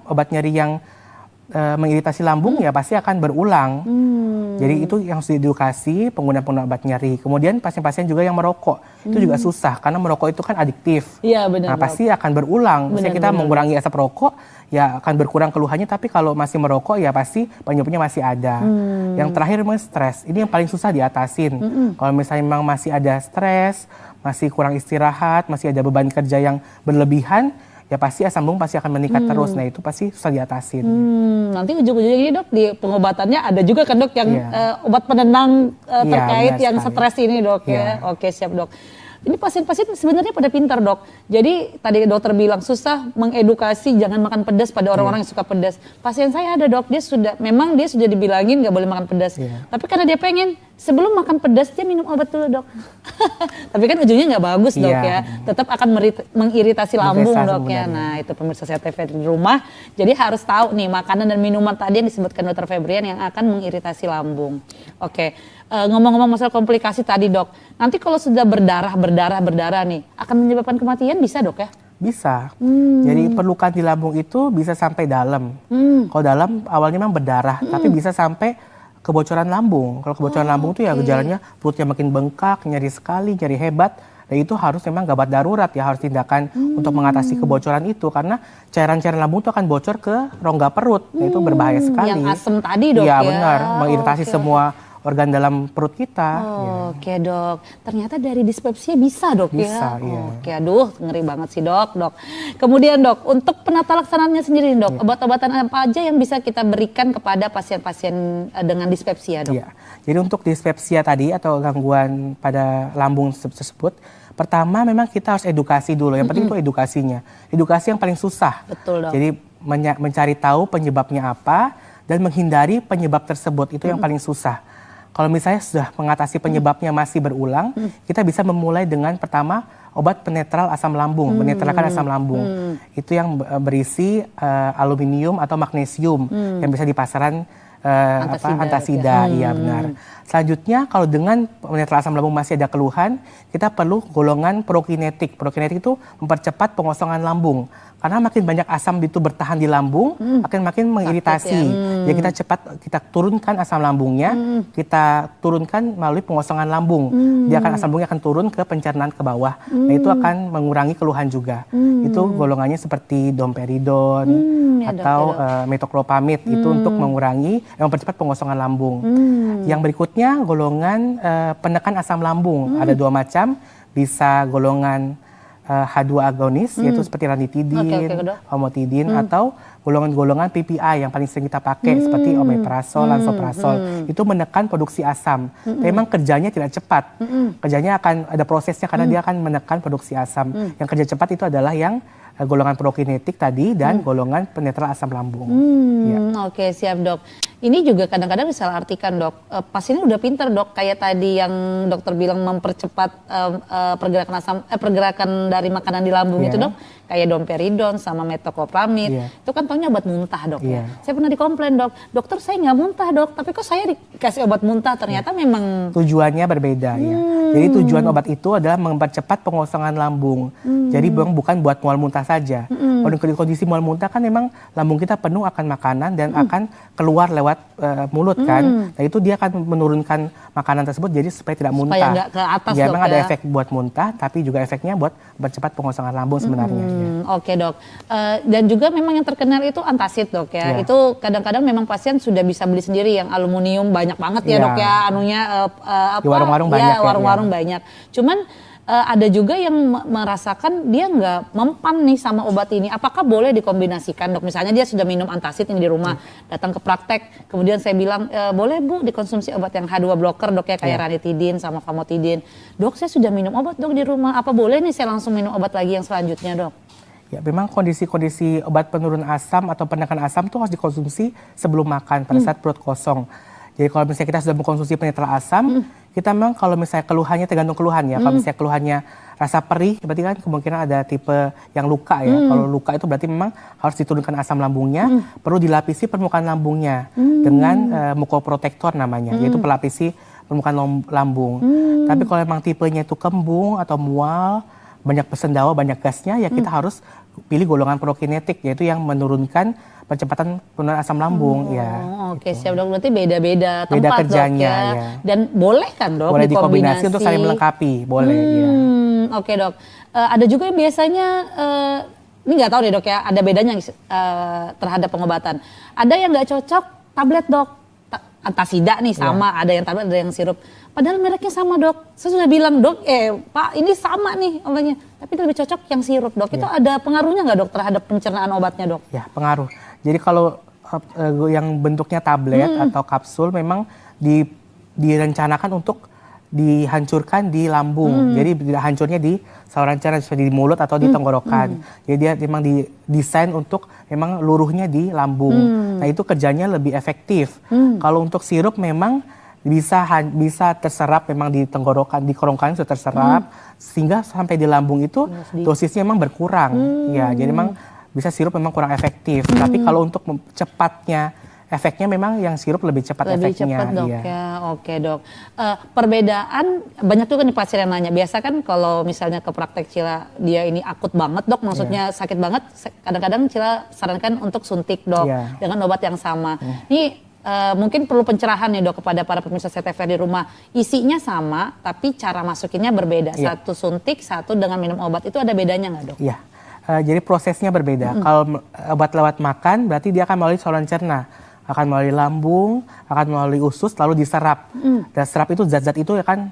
obat nyeri yang mengiritasi lambung ya pasti akan berulang. Jadi itu yang harus diedukasi pengguna obat nyeri. Kemudian pasien-pasien juga yang merokok itu juga susah karena merokok itu kan adiktif. Iya benar. Nah pasti akan berulang. Misalnya kita mengurangi asap rokok ya akan berkurang keluhannya, tapi kalau masih merokok ya pasti penyebabnya masih ada. Yang terakhir memang stres. Ini yang paling susah diatasin. Kalau misalnya memang masih ada stres, masih kurang istirahat, masih ada beban kerja yang berlebihan, ya pasti asam lambung pasti akan meningkat terus. Nah itu pasti susah diatasin. Nanti ujung-ujungnya ini Dok, di pengobatannya ada juga kan Dok yang obat penenang terkait yang stres ini Dok ya. Oke siap Dok. Ini pasien-pasien sebenarnya pada pintar Dok. Jadi tadi dokter bilang susah mengedukasi jangan makan pedas pada orang-orang yang suka pedas. Pasien saya ada Dok, dia sudah dibilangin nggak boleh makan pedas. Tapi karena dia pengen sebelum makan pedas dia minum obat dulu Dok. Tapi kan ujungnya nggak bagus Dok ya. Tetap akan mengiritasi lambung Dok ya. Nah itu pemirsa Sehat TV di rumah. Jadi harus tahu nih makanan dan minuman tadi yang disebutkan Dr. Febrian yang akan mengiritasi lambung. Oke. Ngomong-ngomong masalah komplikasi tadi Dok, nanti kalau sudah berdarah nih, akan menyebabkan kematian bisa Dok ya? Bisa. Jadi perlukan di lambung itu bisa sampai dalam. Kalau dalam awalnya memang berdarah, tapi bisa sampai kebocoran lambung. Kalau kebocoran lambung itu ya gejalanya perutnya makin bengkak, nyeri sekali, nyeri hebat. Dan itu harus memang gawat darurat ya, harus tindakan untuk mengatasi kebocoran itu. Karena cairan-cairan lambung itu akan bocor ke rongga perut. Nah, itu berbahaya sekali. Yang asam tadi Dok ya? Iya benar, mengiritasi semua organ dalam perut kita. Oke Dok, ternyata dari dispepsia bisa Dok bisa, ya? Iya. Oke, aduh ngeri banget sih Dok. Kemudian Dok, untuk penata laksanaannya sendiri Dok, obat-obatan apa aja yang bisa kita berikan kepada pasien-pasien dengan dispepsia Dok? Iya. Jadi untuk dispepsia tadi atau gangguan pada lambung tersebut, pertama memang kita harus edukasi dulu. Yang penting itu edukasinya. Edukasi yang paling susah. Betul Dok. Jadi mencari tahu penyebabnya apa dan menghindari penyebab tersebut itu yang paling susah. Kalau misalnya sudah mengatasi penyebabnya masih berulang, kita bisa memulai dengan pertama obat penetral asam lambung, menetralkan asam lambung. Itu yang berisi aluminium atau magnesium yang bisa di pasaran antasida, iya benar. Selanjutnya kalau dengan penetral asam lambung masih ada keluhan, kita perlu golongan prokinetik. Prokinetik itu mempercepat pengosongan lambung. Karena makin banyak asam itu bertahan di lambung, akan makin mengiritasi. Jadi kita turunkan asam lambungnya, kita turunkan melalui pengosongan lambung. Asam lambungnya akan turun ke pencernaan ke bawah. Nah itu akan mengurangi keluhan juga. Itu golongannya seperti domperidon atau metoclopramid itu untuk mengurangi, mempercepat pengosongan lambung. Yang berikutnya golongan penekan asam lambung. Ada dua macam, bisa golongan H2 agonis, yaitu seperti ranitidin, Dok. famotidin, atau golongan-golongan PPI yang paling sering kita pakai seperti omeprazol, lansoprazol. Itu menekan produksi asam. Memang kerjanya tidak cepat. Kerjanya akan ada prosesnya karena dia akan menekan produksi asam. Yang kerja cepat itu adalah yang golongan prokinetik tadi dan golongan penetral asam lambung. Oke, siap dok. Ini juga kadang-kadang disalahartikan dok. Pasiennya udah pinter dok, kayak tadi yang dokter bilang mempercepat pergerakan dari makanan di lambung itu dok, kayak domperidon sama metoclopramid. Itu kan taunya obat muntah dok. Saya pernah dikomplain dok, dokter saya nggak muntah dok, tapi kok saya dikasih obat muntah, ternyata memang tujuannya berbeda ya. Jadi tujuan obat itu adalah mempercepat pengosongan lambung. Jadi bukan buat mual muntah saja. Kalau kondisi mual muntah kan memang lambung kita penuh akan makanan dan akan keluar lewat mulut kan. Nah itu dia akan menurunkan makanan tersebut jadi supaya tidak muntah. Supaya nggak ke atas ya, dok memang ada efek buat muntah, tapi juga efeknya buat mempercepat pengosongan lambung sebenarnya. Oke dok. Dan juga memang yang terkenal itu antacid dok ya. Itu kadang-kadang memang pasien sudah bisa beli sendiri yang aluminium banyak banget ya dok ya. Anunya di warung-warung banyak ya. Warung-warung banyak. Cuman ada juga yang merasakan dia nggak mempan nih sama obat ini. Apakah boleh dikombinasikan dok? Misalnya dia sudah minum antacid ini di rumah, datang ke praktek, kemudian saya bilang boleh bu dikonsumsi obat yang H2 blocker dok ya, kayak ranitidin sama famotidin. Dok saya sudah minum obat dok di rumah, apa boleh nih saya langsung minum obat lagi yang selanjutnya dok? Ya, memang kondisi-kondisi obat penurun asam atau penekan asam itu harus dikonsumsi sebelum makan pada saat perut kosong. Jadi kalau misalnya kita sudah mengkonsumsi penetral asam, kita memang kalau misalnya keluhannya tergantung keluhan ya. Kalau misalnya keluhannya rasa perih, berarti kan kemungkinan ada tipe yang luka ya. Kalau luka itu berarti memang harus diturunkan asam lambungnya, perlu dilapisi permukaan lambungnya dengan mukoprotektor namanya, yaitu pelapisi permukaan lambung. Tapi kalau memang tipenya itu kembung atau mual, banyak bersendawa, banyak gasnya, ya kita harus pilih golongan prokinetik, yaitu yang menurunkan percepatan penurunan asam lambung. Oke, siap dok. Berarti beda-beda tempat beda kerjanya, dok ya. Dan boleh kan dok boleh dikombinasi untuk saling melengkapi, boleh. Oke dok. Ada juga yang biasanya ini nggak tahu deh dok ya, ada bedanya terhadap pengobatan. Ada yang nggak cocok tablet dok. Antasida nih sama, ada yang tablet, ada yang sirup. Padahal mereknya sama dok. Saya sudah bilang dok, pak ini sama nih obatnya. Tapi lebih cocok yang sirup dok. Itu ada pengaruhnya nggak dok terhadap pencernaan obatnya dok? Ya pengaruh. Jadi kalau yang bentuknya tablet atau kapsul memang direncanakan untuk dihancurkan di lambung. Jadi tidak hancurnya di saluran cerna seperti di mulut atau di tenggorokan. Jadi dia memang didesain untuk memang luruhnya di lambung. Nah itu kerjanya lebih efektif. Kalau untuk sirup memang bisa terserap memang di tenggorokan, di kerongkongan sudah terserap sehingga sampai di lambung itu dosisnya memang berkurang. Ya, jadi memang bisa sirup memang kurang efektif. Tapi kalau untuk cepatnya efeknya memang yang sirup lebih cepat efeknya. Cepat dok ya. Oke dok. Perbedaan banyak juga nih pasien yang nanya. Biasa kan kalau misalnya ke praktek Cila dia ini akut banget dok, maksudnya sakit banget. Kadang-kadang Cila sarankan untuk suntik dok dengan obat yang sama. Ini mungkin perlu pencerahan ya dok kepada para pemirsa CTVR di rumah. Isinya sama tapi cara masukinnya berbeda. Satu suntik, satu dengan minum obat. Itu ada bedanya nggak dok? Iya. Jadi prosesnya berbeda. Kalau obat lewat makan berarti dia akan melalui saluran cerna, akan melalui lambung, akan melalui usus, lalu diserap. Dan serap itu zat-zat itu akan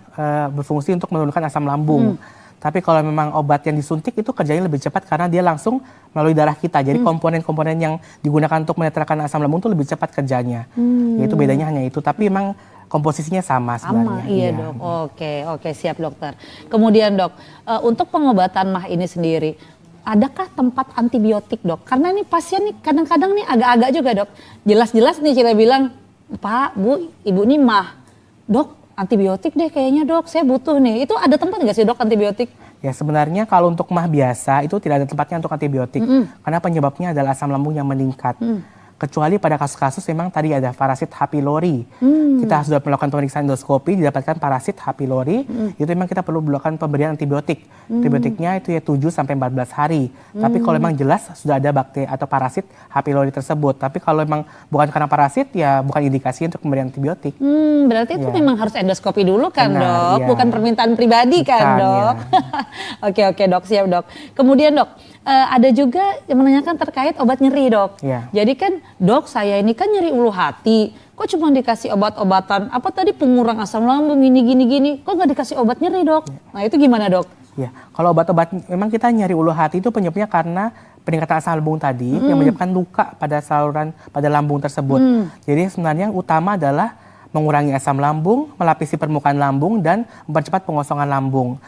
berfungsi untuk menurunkan asam lambung. Tapi kalau memang obat yang disuntik itu kerjanya lebih cepat karena dia langsung melalui darah kita. Jadi komponen-komponen yang digunakan untuk menetralkan asam lambung itu lebih cepat kerjanya. Yaitu bedanya hanya itu. Tapi memang komposisinya sama sebenarnya. Iya dok. Oke siap dokter. Kemudian dok, untuk pengobatan MAH ini sendiri, adakah tempat antibiotik dok? Karena nih pasien nih kadang-kadang nih agak-agak juga dok. Jelas-jelas nih Cila bilang, Pak, Bu, Ibu nih MAH. Dok, antibiotik deh kayaknya dok, saya butuh nih. Itu ada tempat nggak sih dok antibiotik? Ya sebenarnya kalau untuk MAH biasa itu tidak ada tempatnya untuk antibiotik. Karena penyebabnya adalah asam lambung yang meningkat. Kecuali pada kasus-kasus memang tadi ada parasit H. pylori. Kita sudah melakukan pemeriksaan endoskopi, didapatkan parasit H. pylori, itu memang kita perlu melakukan pemberian antibiotik. Antibiotiknya itu ya 7 sampai 14 hari. Tapi kalau memang jelas sudah ada bakteri atau parasit H. pylori tersebut. Tapi kalau memang bukan karena parasit ya bukan indikasi untuk pemberian antibiotik. Berarti itu memang harus endoskopi dulu kan dok? Bukan permintaan pribadi kan dok? Oke dok, siap dok. Kemudian dok, ada juga yang menanyakan terkait obat nyeri dok. Jadi kan dok saya ini kan nyeri ulu hati, kok cuma dikasih obat-obatan apa tadi pengurang asam lambung gini, kok nggak dikasih obat nyeri dok? Nah itu gimana dok? Ya, kalau obat-obat memang kita nyari ulu hati itu penyebabnya karena peningkatan asam lambung tadi yang menyebabkan luka pada saluran pada lambung tersebut. Jadi sebenarnya yang utama adalah mengurangi asam lambung, melapisi permukaan lambung dan mempercepat pengosongan lambung.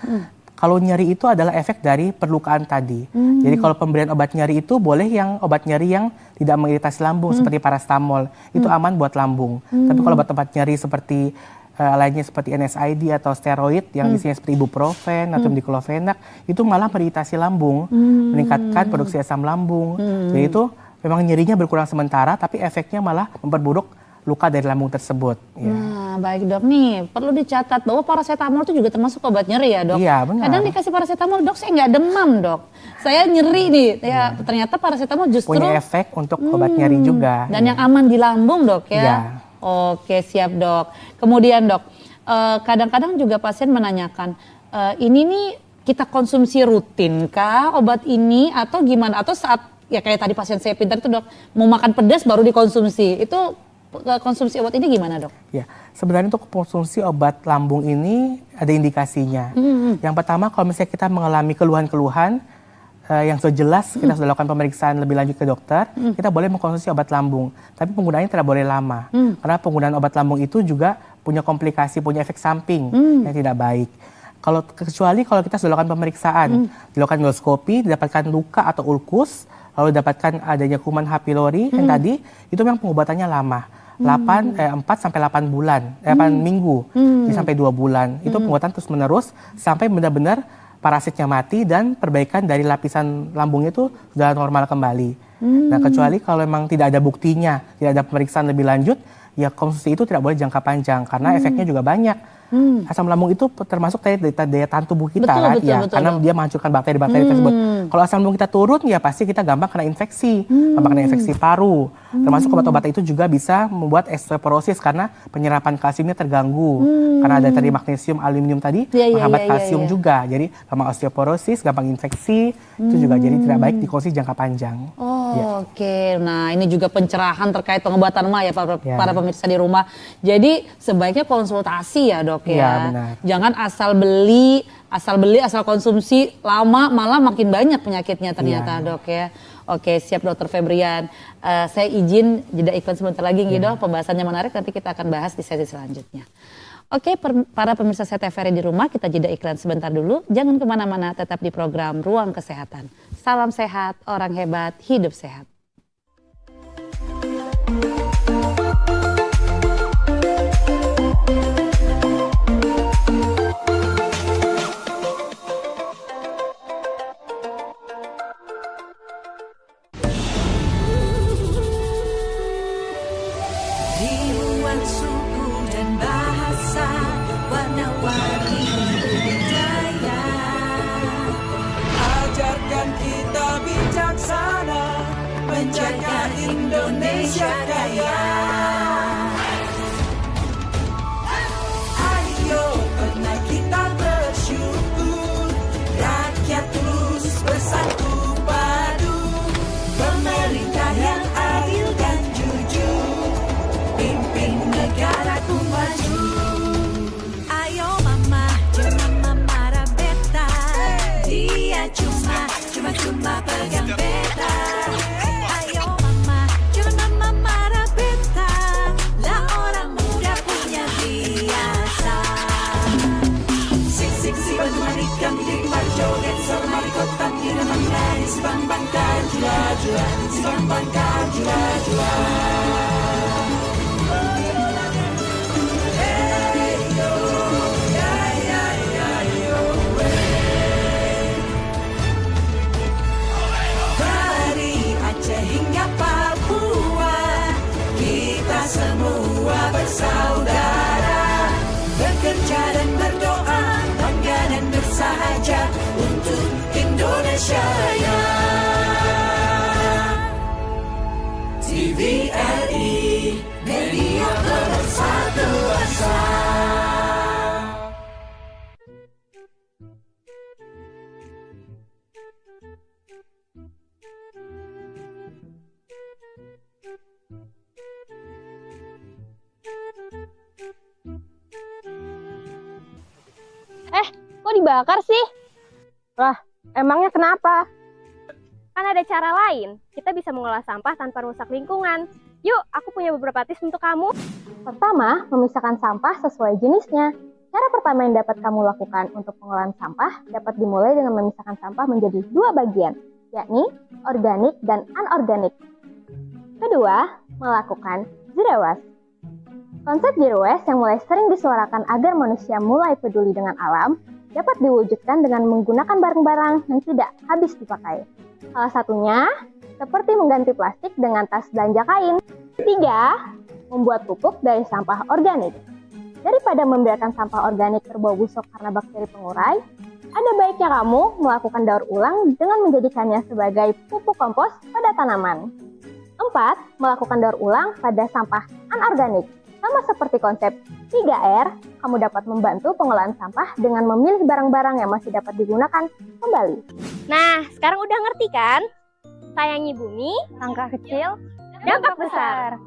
Kalau nyeri itu adalah efek dari perlukaan tadi. Jadi kalau pemberian obat nyeri itu boleh yang obat nyeri yang tidak mengiritasi lambung seperti parastamol. Itu aman buat lambung. Tapi kalau obat-obat nyeri seperti lainnya seperti NSAID atau steroid yang isinya seperti ibuprofen atau diklofenak itu malah mengiritasi lambung, meningkatkan produksi asam lambung. Jadi itu memang nyerinya berkurang sementara tapi efeknya malah memperburuk luka dari lambung tersebut. Ya. Nah, baik dok nih, perlu dicatat bahwa paracetamol itu juga termasuk obat nyeri ya dok? Iya, benar. Kadang dikasih paracetamol, dok saya nggak demam dok, saya nyeri nih, ya ternyata paracetamol justru punya efek untuk obat nyeri juga. Dan yang aman di lambung dok ya? Iya. Oke siap dok. Kemudian dok, kadang-kadang juga pasien menanyakan, ini nih kita konsumsi rutin kah obat ini atau gimana? Atau saat, ya kayak tadi pasien saya pintar itu dok, mau makan pedas baru dikonsumsi, itu konsumsi obat ini gimana dok? Ya, sebenarnya untuk konsumsi obat lambung ini ada indikasinya. Yang pertama kalau misalnya kita mengalami keluhan-keluhan yang sudah jelas kita sudah lakukan pemeriksaan lebih lanjut ke dokter, kita boleh mengkonsumsi obat lambung. Tapi penggunaannya tidak boleh lama. Karena penggunaan obat lambung itu juga punya komplikasi, punya efek samping yang tidak baik. Kecuali kalau kita sudah lakukan pemeriksaan, dilakukan endoskopi, didapatkan luka atau ulkus, lalu dapatkan adanya kuman H. pylori yang tadi, itu memang pengobatannya lama. 4 sampai 8 bulan, 8 minggu, sampai 2 bulan. Itu pengobatan terus menerus sampai benar-benar parasitnya mati dan perbaikan dari lapisan lambungnya itu sudah normal kembali. Nah, kecuali kalau memang tidak ada buktinya, tidak ada pemeriksaan lebih lanjut, ya konsumsi itu tidak boleh jangka panjang karena efeknya juga banyak. Asam lambung itu termasuk daya tahan tubuh kita betul, karena dia menghancurkan bakteri-bakteri tersebut. Kalau asam lambung kita turun ya pasti kita gampang kena infeksi, gampang kena infeksi paru. Termasuk obat-obat itu juga bisa membuat osteoporosis karena penyerapan kalsiumnya terganggu. Karena ada tadi magnesium, aluminium tadi menghambat kalsium juga. Jadi gampang osteoporosis, gampang infeksi, itu juga jadi tidak baik dikonsumsi jangka panjang. Oke, nah ini juga pencerahan terkait pengobatan mah ya para pemirsa di rumah. Jadi sebaiknya konsultasi ya dok ya. Ya, benar. Jangan asal beli, asal konsumsi lama malah makin banyak penyakitnya ternyata dok ya. Oke siap dokter Febrian. Saya izin jeda iklan sebentar lagi dok. Pembahasannya menarik nanti kita akan bahas di sesi selanjutnya. Oke para pemirsa TVRI di rumah kita jeda iklan sebentar dulu. Jangan kemana-mana tetap di program Ruang Kesehatan. Salam sehat, orang hebat, hidup sehat. Ribuan suku dan bahasa, warna-warni budaya. Ajarkan kita bijaksana, menjaga Indonesia kaya. Ayo pernah kita bersyukur, rakyat terus bersatu padu, pemerintah yang adil dan jujur, pimpin negaraku maju. Ayo mama, jangan marah beta. Dia cuma pegang beta. Ayo mama, jangan marah beta. Lah orang muda punya biasa. Sik bantu manikam di marjoget sormari kotak tidak menari sibang bangkar jua. Sibang bangkar jua. Hingga Papua, kita semua bersaudara, bekerja dan berdoa, bangga dan bersahaja untuk Indonesia Raya. TVRI, media pemersatu bangsa. Kok dibakar sih? Lah, emangnya kenapa? Kan ada cara lain. Kita bisa mengolah sampah tanpa rusak lingkungan. Yuk, aku punya beberapa tips untuk kamu. Pertama, memisahkan sampah sesuai jenisnya. Cara pertama yang dapat kamu lakukan untuk pengolahan sampah dapat dimulai dengan memisahkan sampah menjadi 2 bagian, yakni organik dan anorganik. Kedua, melakukan zero waste. Konsep zero waste yang mulai sering disuarakan agar manusia mulai peduli dengan alam dapat diwujudkan dengan menggunakan barang-barang yang tidak habis dipakai. Salah satunya seperti mengganti plastik dengan tas belanja kain. Ketiga, membuat pupuk dari sampah organik. Daripada membiarkan sampah organik berbau busuk karena bakteri pengurai, ada baiknya kamu melakukan daur ulang dengan menjadikannya sebagai pupuk kompos pada tanaman. 4. Melakukan daur ulang pada sampah anorganik. Sama seperti konsep 3R, kamu dapat membantu pengolahan sampah dengan memilih barang-barang yang masih dapat digunakan kembali. Nah, sekarang udah ngerti kan? Sayangi bumi, langkah kecil, dampak besar.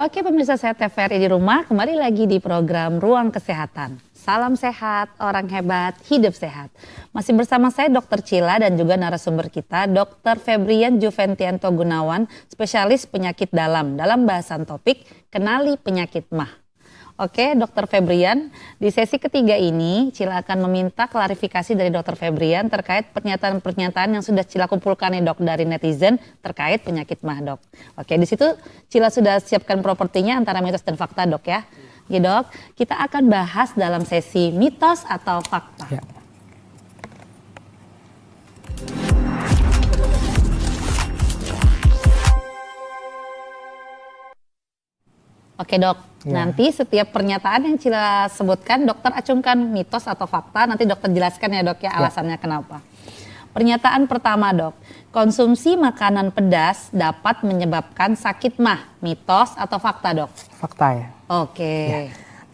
Oke pemirsa sehat TVRI di rumah, kembali lagi di program Ruang Kesehatan. Salam sehat, orang hebat, hidup sehat. Masih bersama saya Dr. Cila dan juga narasumber kita Dr. Febrian Juventianto Gunawan, spesialis penyakit dalam bahasan topik Kenali Penyakit MAH. Oke, Dr. Febrian, di sesi ketiga ini Cila akan meminta klarifikasi dari Dr. Febrian terkait pernyataan-pernyataan yang sudah Cila kumpulkan nih dok dari netizen terkait penyakit MAH dok. Oke, di situ Cila sudah siapkan propertinya antara mitos dan fakta dok ya. Oke dok, kita akan bahas dalam sesi mitos atau fakta. Ya. Oke dok, nanti setiap pernyataan yang Cila sebutkan dokter acungkan mitos atau fakta, nanti dokter jelaskan ya dok ya alasannya kenapa. Pernyataan pertama dok, konsumsi makanan pedas dapat menyebabkan sakit MAH, mitos atau fakta dok? Fakta ya. Oke. Ya.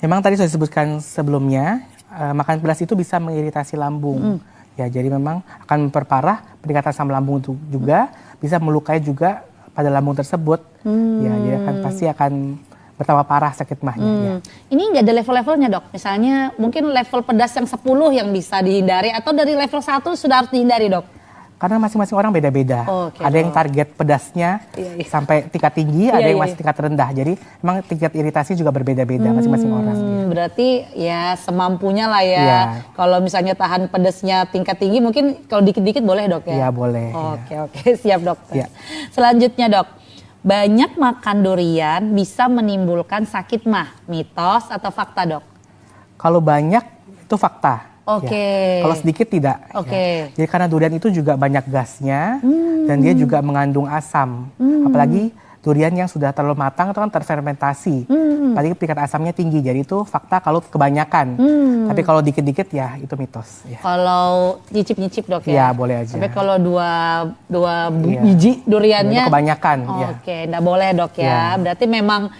Memang tadi sudah disebutkan sebelumnya, makan pedas itu bisa mengiritasi lambung. Ya, jadi memang akan memperparah peningkatan asam lambung itu juga, bisa melukai juga pada lambung tersebut. Ya, jadi pasti akan bertambah parah sakit MAH-nya. Ya. Ini nggak ada level-levelnya dok? Misalnya mungkin level pedas yang 10 yang bisa dihindari atau dari level 1 sudah harus dihindari dok? Karena masing-masing orang beda-beda. Ada yang target pedasnya sampai tingkat tinggi, ada yang masih tingkat rendah. Jadi memang tingkat iritasi juga berbeda-beda masing-masing orang. Berarti ya semampunya lah ya. Kalau misalnya tahan pedasnya tingkat tinggi mungkin kalau dikit-dikit boleh dok ya? Iya boleh. Oke, siap dokter. Selanjutnya dok. Banyak makan durian bisa menimbulkan sakit MAH, mitos atau fakta dok? Kalau banyak itu fakta. Oke. Kalau sedikit tidak. Ya. Jadi karena durian itu juga banyak gasnya dan dia juga mengandung asam. Apalagi durian yang sudah terlalu matang itu kan terfermentasi. Apalagi tingkat asamnya tinggi. Jadi itu fakta kalau kebanyakan. Tapi kalau dikit-dikit ya itu mitos. Ya. Kalau nyicip-nyicip dok ya? Ya boleh aja. Tapi kalau dua biji duriannya? Itu kebanyakan. Oke, enggak boleh dok ya. Berarti memang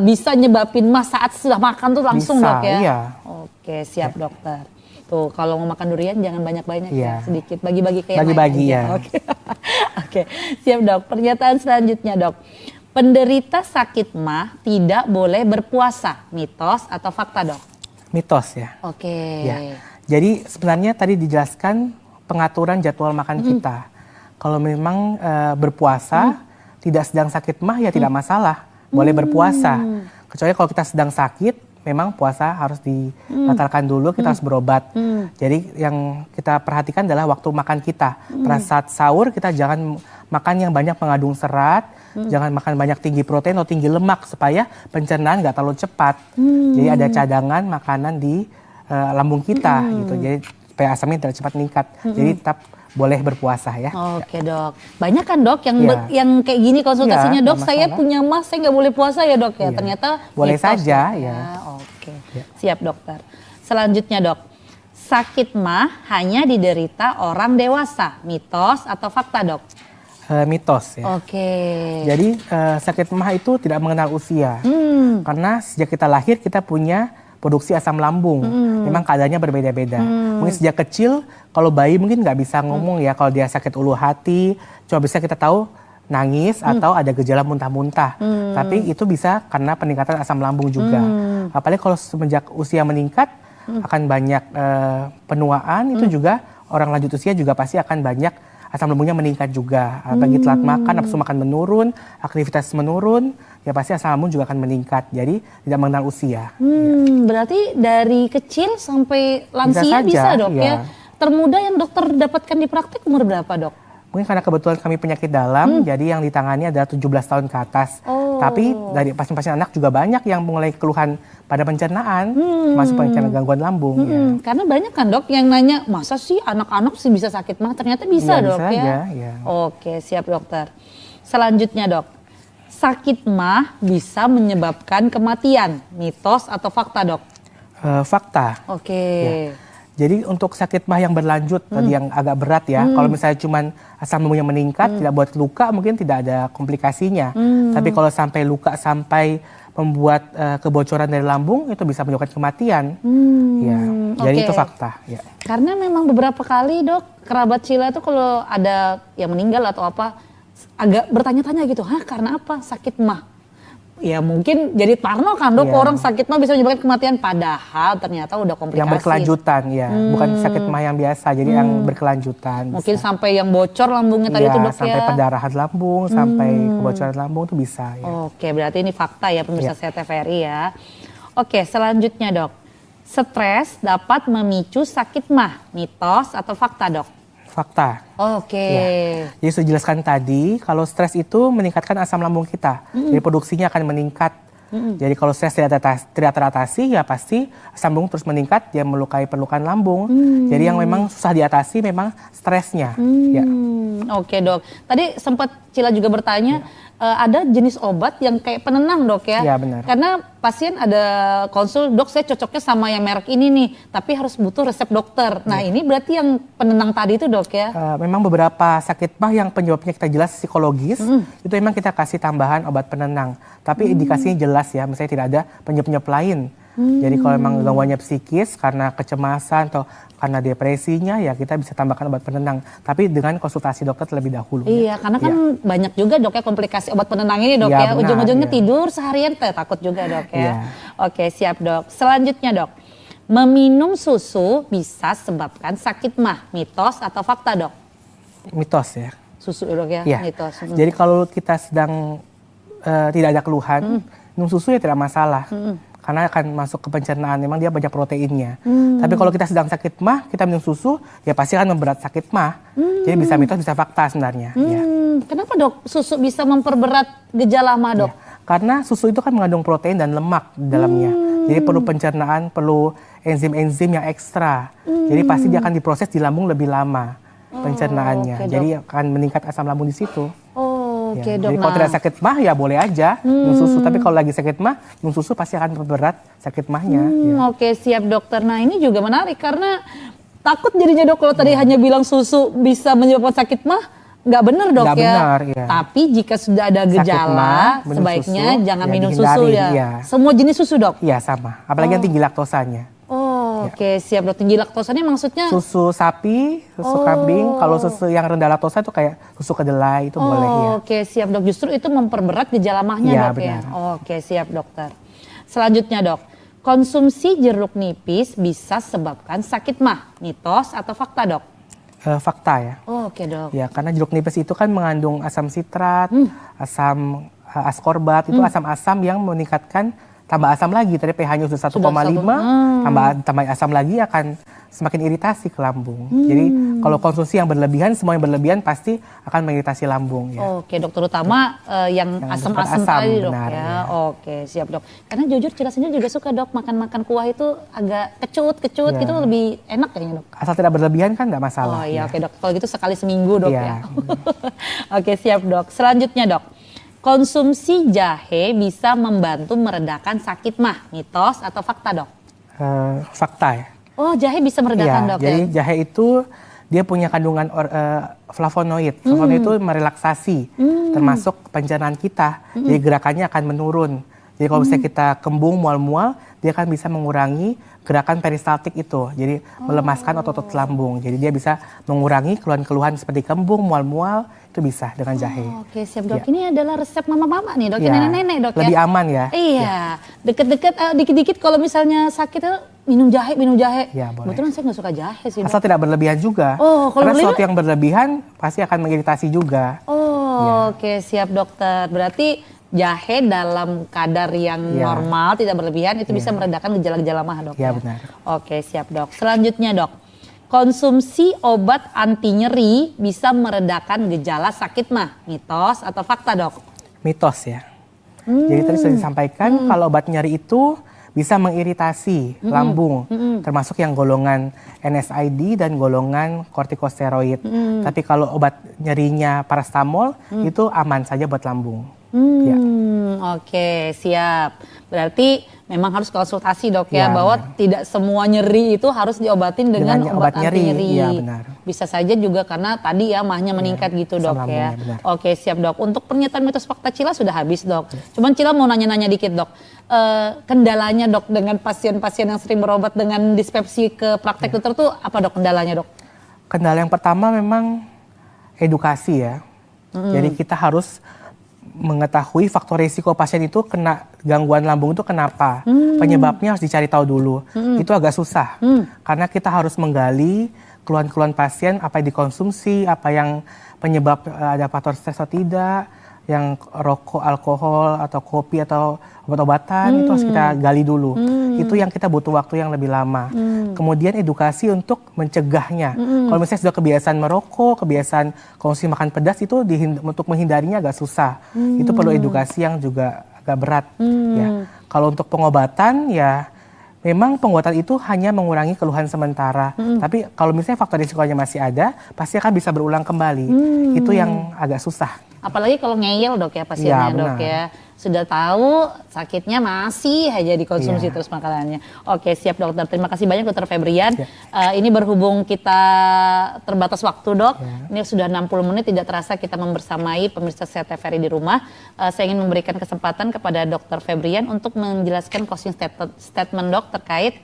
bisa nyebabin MAH saat sudah makan tuh langsung bisa, dok ya? Iya. Oke, siap dokter. Tuh kalau mau makan durian jangan banyak-banyak ya, sedikit bagi-bagi kayak bagi-bagi ya. Oke, siap dok. Pernyataan selanjutnya dok. Penderita sakit MAH tidak boleh berpuasa, mitos atau fakta dok? Mitos ya. Oke. Ya. Jadi sebenarnya tadi dijelaskan pengaturan jadwal makan kita. Kalau memang berpuasa tidak sedang sakit MAH ya tidak masalah, boleh berpuasa. Kecuali kalau kita sedang sakit, memang puasa harus dibatalkan dulu, kita harus berobat. Jadi yang kita perhatikan adalah waktu makan kita. Pada saat sahur kita jangan makan yang banyak mengandung serat, jangan makan banyak tinggi protein atau tinggi lemak supaya pencernaan nggak terlalu cepat. Jadi ada cadangan makanan di lambung kita gitu. Jadi supaya asamnya tidak cepat meningkat. Jadi tetap boleh berpuasa ya. Oke dok. Banyak kan dok yang kayak gini konsultasinya dok. Saya punya MAH, saya nggak boleh puasa ya dok ya. Ternyata boleh saja ya. Oke. Siap dokter. Selanjutnya dok. Sakit MAH hanya diderita orang dewasa, mitos atau fakta dok? Mitos ya. Oke. Jadi sakit MAH itu tidak mengenal usia. Karena sejak kita lahir kita punya produksi asam lambung. Memang keadaannya berbeda-beda. Mungkin sejak kecil, kalau bayi mungkin nggak bisa ngomong ya kalau dia sakit ulu hati, cuma bisa kita tahu nangis atau ada gejala muntah-muntah. Tapi itu bisa karena peningkatan asam lambung juga. Apalagi kalau semenjak usia meningkat, akan banyak penuaan, itu juga orang lanjut usia juga pasti akan banyak asam lambungnya meningkat juga. Apalagi telat makan, nafsu makan menurun, aktivitas menurun, ya pasti asam lambung juga akan meningkat. Jadi tidak mengenal usia. Berarti dari kecil sampai lansia bisa dok ya? Termuda yang dokter dapatkan di praktek umur berapa dok? Mungkin karena kebetulan kami penyakit dalam, jadi yang ditangani adalah 17 tahun ke atas. Tapi dari pasien-pasien anak juga banyak yang mulai keluhan pada pencernaan, masuk pencernaan gangguan lambung. Karena banyak kan dok yang nanya, masa sih anak-anak sih bisa sakit mah? Ternyata bisa dok bisa ya? aja, Oke, siap dokter. Selanjutnya dok, sakit mah bisa menyebabkan kematian, mitos atau fakta dok? Fakta. Oke. Jadi untuk sakit mah yang berlanjut tadi yang agak berat ya, kalau misalnya cuman asam lambungnya meningkat, tidak buat luka, mungkin tidak ada komplikasinya. Tapi kalau sampai luka sampai membuat kebocoran dari lambung, itu bisa menyebabkan kematian. Jadi itu fakta. Ya. Karena memang beberapa kali dok, kerabat Sheila itu kalau ada yang meninggal atau apa, agak bertanya-tanya gitu, karena apa sakit mah? Ya mungkin jadi parno kan dok, orang sakit mah bisa menyebabkan kematian, padahal ternyata udah komplikasi. Yang berkelanjutan ya, bukan sakit mah yang biasa, jadi yang berkelanjutan. Mungkin sampai yang bocor lambungnya tadi itu dok sampai pendarahan lambung, sampai kebocoran lambung itu bisa. Ya. Oke, berarti ini fakta ya pemirsa Sehat TVRI ya. Oke, selanjutnya dok, stres dapat memicu sakit mah, mitos atau fakta dok? Fakta. Oke. Jadi sudah dijelaskan tadi, kalau stres itu meningkatkan asam lambung kita. Jadi produksinya akan meningkat. Jadi kalau stres tidak teratasi, ya pasti asam lambung terus meningkat, dia melukai perlukan lambung. Jadi yang memang susah diatasi memang stresnya. Oke dok. Tadi sempat Cila juga bertanya, ada jenis obat yang kayak penenang dok ya? Iya benar. Karena pasien ada konsul, dok saya cocoknya sama yang merek ini nih, tapi harus butuh resep dokter. Nah ini berarti yang penenang tadi itu dok ya? Memang beberapa sakit mah yang penyebabnya kita jelas psikologis, itu memang kita kasih tambahan obat penenang. Tapi indikasinya jelas ya, misalnya tidak ada penyebab lain. Jadi kalau memang gangguannya psikis karena kecemasan atau karena depresinya, ya kita bisa tambahkan obat penenang. Tapi dengan konsultasi dokter terlebih dahulu. Iya, karena kan banyak juga dok ya komplikasi obat penenang ini dok ya. Ujung-ujungnya tidur seharian, takut juga dok ya. Oke, siap dok. Selanjutnya dok, meminum susu bisa sebabkan sakit mah, mitos atau fakta dok? Mitos ya. Susu dok ya, mitos. Jadi kalau kita sedang tidak ada keluhan, minum susu ya tidak masalah. Karena akan masuk ke pencernaan, memang dia banyak proteinnya. Tapi kalau kita sedang sakit mah, kita minum susu, ya pasti akan memberat sakit mah. Jadi bisa mitos, bisa fakta sebenarnya. Kenapa dok susu bisa memperberat gejala mah dok? Karena susu itu kan mengandung protein dan lemak di dalamnya. Jadi perlu pencernaan, perlu enzim-enzim yang ekstra. Jadi pasti dia akan diproses di lambung lebih lama pencernaannya. Jadi akan meningkat asam lambung di situ. Oke, dok. Jadi kalau tidak sakit mah ya boleh aja minum susu. Tapi kalau lagi sakit mah, minum susu pasti akan memperberat sakit mahnya. Oke, siap dokter. Nah ini juga menarik karena takut jadinya dok kalau tadi hanya bilang susu bisa menyebabkan sakit mah, nggak benar dok nggak ya. Benar, Tapi jika sudah ada gejala, sebaiknya jangan minum susu ya. Semua jenis susu dok? Iya sama, apalagi yang tinggi laktosanya. Oke, siap dok. Tinggi laktosanya maksudnya? Susu sapi, susu kambing. Kalau susu yang rendah laktosa itu kayak susu kedelai itu boleh ya. Oke, siap dok. Justru itu memperberat gejala mahnya dok ya. Oke, siap dokter. Selanjutnya dok, konsumsi jeruk nipis bisa sebabkan sakit mah, mitos atau fakta dok? Fakta ya. Oke dok. Ya karena jeruk nipis itu kan mengandung asam sitrat, asam askorbat, itu asam-asam yang meningkatkan tambah asam lagi, tadi pH-nya sudah 1,5, tambah asam lagi akan semakin iritasi ke lambung. Jadi kalau konsumsi yang berlebihan, semua yang berlebihan pasti akan mengiritasi lambung. Ya. Oke dok, terutama yang asam-asam tadi dok benar, ya. Oke, siap dok. Karena jujur Cila sendiri juga suka dok makan-makan kuah itu agak kecut gitu lebih enak kayaknya dok. Asal tidak berlebihan kan nggak masalah. Oh iya, oke dok. Kalau gitu sekali seminggu dok ya. Oke, siap dok. Selanjutnya dok, konsumsi jahe bisa membantu meredakan sakit mah, mitos atau fakta dok? Fakta ya. Oh, jahe bisa meredakan dok jadi jahe itu dia punya kandungan flavonoid. Flavonoid itu merelaksasi, termasuk pencernaan kita. Jadi gerakannya akan menurun. Jadi kalau misalnya kita kembung, mual-mual, dia dia akan bisa mengurangi gerakan peristaltik itu. Jadi melemaskan otot-otot lambung. Jadi dia bisa mengurangi keluhan-keluhan seperti kembung, mual-mual, itu bisa dengan jahe. Oke, siap dok. Ya. Ini adalah resep mama-mama nih dok, Ya, nenek-nenek dok ya. lebih aman ya. Iya, deket-deket, dikit-dikit kalau misalnya sakit minum jahe. Ya, boleh. Kebetulan saya nggak suka jahe sih dok. Asal tidak berlebihan juga. Oh, kalau karena berlebihan? sesuatu yang berlebihan pasti akan mengiritasi juga. Oh, oke, siap dokter. Berarti jahe dalam kadar yang Ya. normal, tidak berlebihan, itu bisa meredakan gejala-gejala mah dok. Ya, benar. Oke, siap dok. Selanjutnya dok, konsumsi obat anti nyeri bisa meredakan gejala sakit mah, mitos atau fakta dok? Mitos ya. Jadi tadi sudah disampaikan kalau obat nyeri itu bisa mengiritasi lambung, termasuk yang golongan NSAID dan golongan kortikosteroid. Tapi kalau obat nyerinya parastamol itu aman saja buat lambung. Ya. Oke, siap. Berarti memang harus konsultasi dok ya, Ya, bahwa benar. tidak semua nyeri itu harus diobatin dengan obat anti nyeri. nyeri. Iya, benar. Bisa saja juga karena tadi ya mahnya meningkat gitu dok asam ya. lambungnya, benar. Oke, siap dok. Untuk pernyataan mitos fakta Cila sudah habis dok. Cuman Cila mau nanya-nanya dikit dok. Kendalanya dok dengan pasien-pasien yang sering berobat dengan dispepsi ke praktek dokter tuh apa dok kendalanya dok? Kendala yang pertama memang edukasi ya. Jadi kita harus mengetahui faktor risiko pasien itu kena gangguan lambung itu kenapa. Penyebabnya harus dicari tahu dulu. Itu agak susah. Karena kita harus menggali keluhan-keluhan pasien, apa yang dikonsumsi, apa yang penyebab ada faktor stres atau tidak, yang rokok, alkohol, atau kopi, atau obat-obatan, itu harus kita gali dulu. Itu yang kita butuh waktu yang lebih lama. Kemudian edukasi untuk mencegahnya. Kalau misalnya sudah kebiasaan merokok, kebiasaan konsumsi makan pedas, itu untuk menghindarinya agak susah. Itu perlu edukasi yang juga agak berat. Ya. Kalau untuk pengobatan, ya memang pengobatan itu hanya mengurangi keluhan sementara. Tapi kalau misalnya faktor risikonya masih ada, pasti akan bisa berulang kembali. Itu yang agak susah. Apalagi kalau ngeyel dok ya pasiennya Ya, dok benar. ya. Sudah tahu sakitnya masih aja dikonsumsi terus makanannya. Oke, siap dokter. Terima kasih banyak dokter Febrian. Ini berhubung kita terbatas waktu dok. Ini sudah 60 menit tidak terasa kita membersamai pemirsa sehat TVRI di rumah. Saya ingin memberikan kesempatan kepada dokter Febrian untuk menjelaskan closing statement dok terkait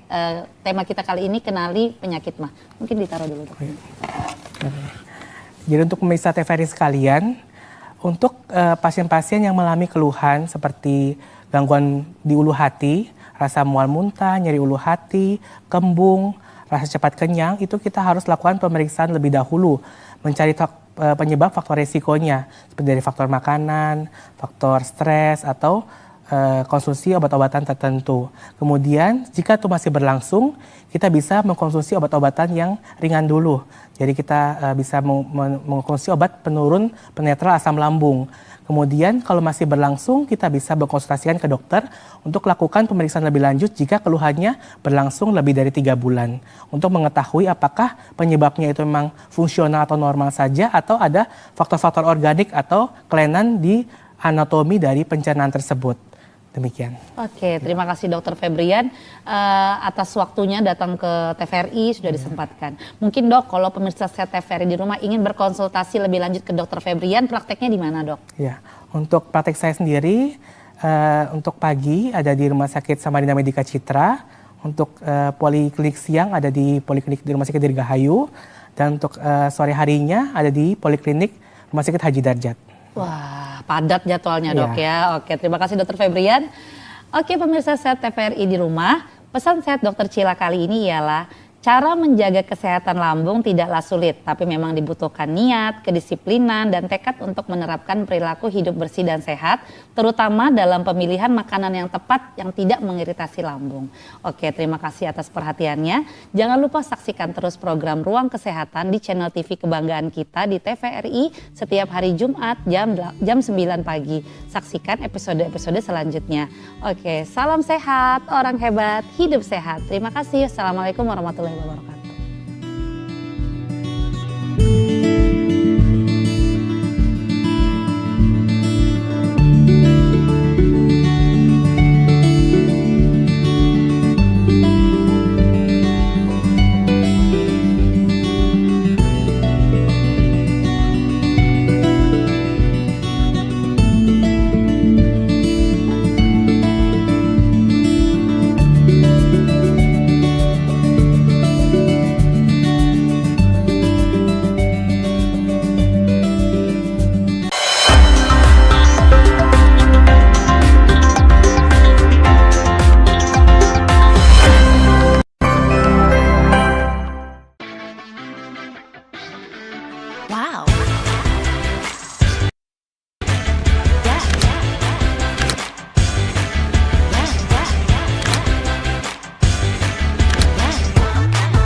tema kita kali ini, kenali penyakit mah. Mungkin ditaruh dulu dok. Jadi untuk pemirsa TVRI sekalian, untuk pasien-pasien yang mengalami keluhan seperti gangguan di ulu hati, rasa mual muntah, nyeri ulu hati, kembung, rasa cepat kenyang, itu kita harus lakukan pemeriksaan lebih dahulu, mencari penyebab faktor resikonya, seperti dari faktor makanan, faktor stres, atau konsumsi obat-obatan tertentu. Kemudian jika itu masih berlangsung, kita bisa mengkonsumsi obat-obatan yang ringan dulu. Jadi kita bisa mengkonsumsi obat penurun penetral asam lambung. Kemudian kalau masih berlangsung, kita bisa berkonsultasikan ke dokter untuk lakukan pemeriksaan lebih lanjut jika keluhannya berlangsung lebih dari 3 bulan. Untuk mengetahui apakah penyebabnya itu memang fungsional atau normal saja, atau ada faktor-faktor organik atau kelainan di anatomi dari pencernaan tersebut. Demikian. Oke, terima kasih dokter Febrian atas waktunya datang ke TVRI, sudah disempatkan. Mungkin dok, kalau pemirsa sehat TVRI di rumah ingin berkonsultasi lebih lanjut ke dokter Febrian, prakteknya di mana dok? Ya, untuk praktek saya sendiri, untuk pagi ada di Rumah Sakit Samarinda Medika Citra, untuk poliklinik siang ada di poliklinik di Rumah Sakit Dirgahayu, dan untuk sore harinya ada di poliklinik Rumah Sakit Haji Darjat. Wah, padat jadwalnya dok ya. Oke, terima kasih dokter Febrian. Oke, pemirsa sehat TVRI di rumah, pesan sehat dokter Cila kali ini ialah cara menjaga kesehatan lambung tidaklah sulit, tapi memang dibutuhkan niat, kedisiplinan, dan tekad untuk menerapkan perilaku hidup bersih dan sehat, terutama dalam pemilihan makanan yang tepat yang tidak mengiritasi lambung. Oke, terima kasih atas perhatiannya. Jangan lupa saksikan terus program Ruang Kesehatan di channel TV kebanggaan kita di TVRI setiap hari Jumat jam 9 pagi. Saksikan episode-episode selanjutnya. Oke, salam sehat, orang hebat, hidup sehat. Terima kasih. Assalamualaikum warahmatullahi wabarakatuh.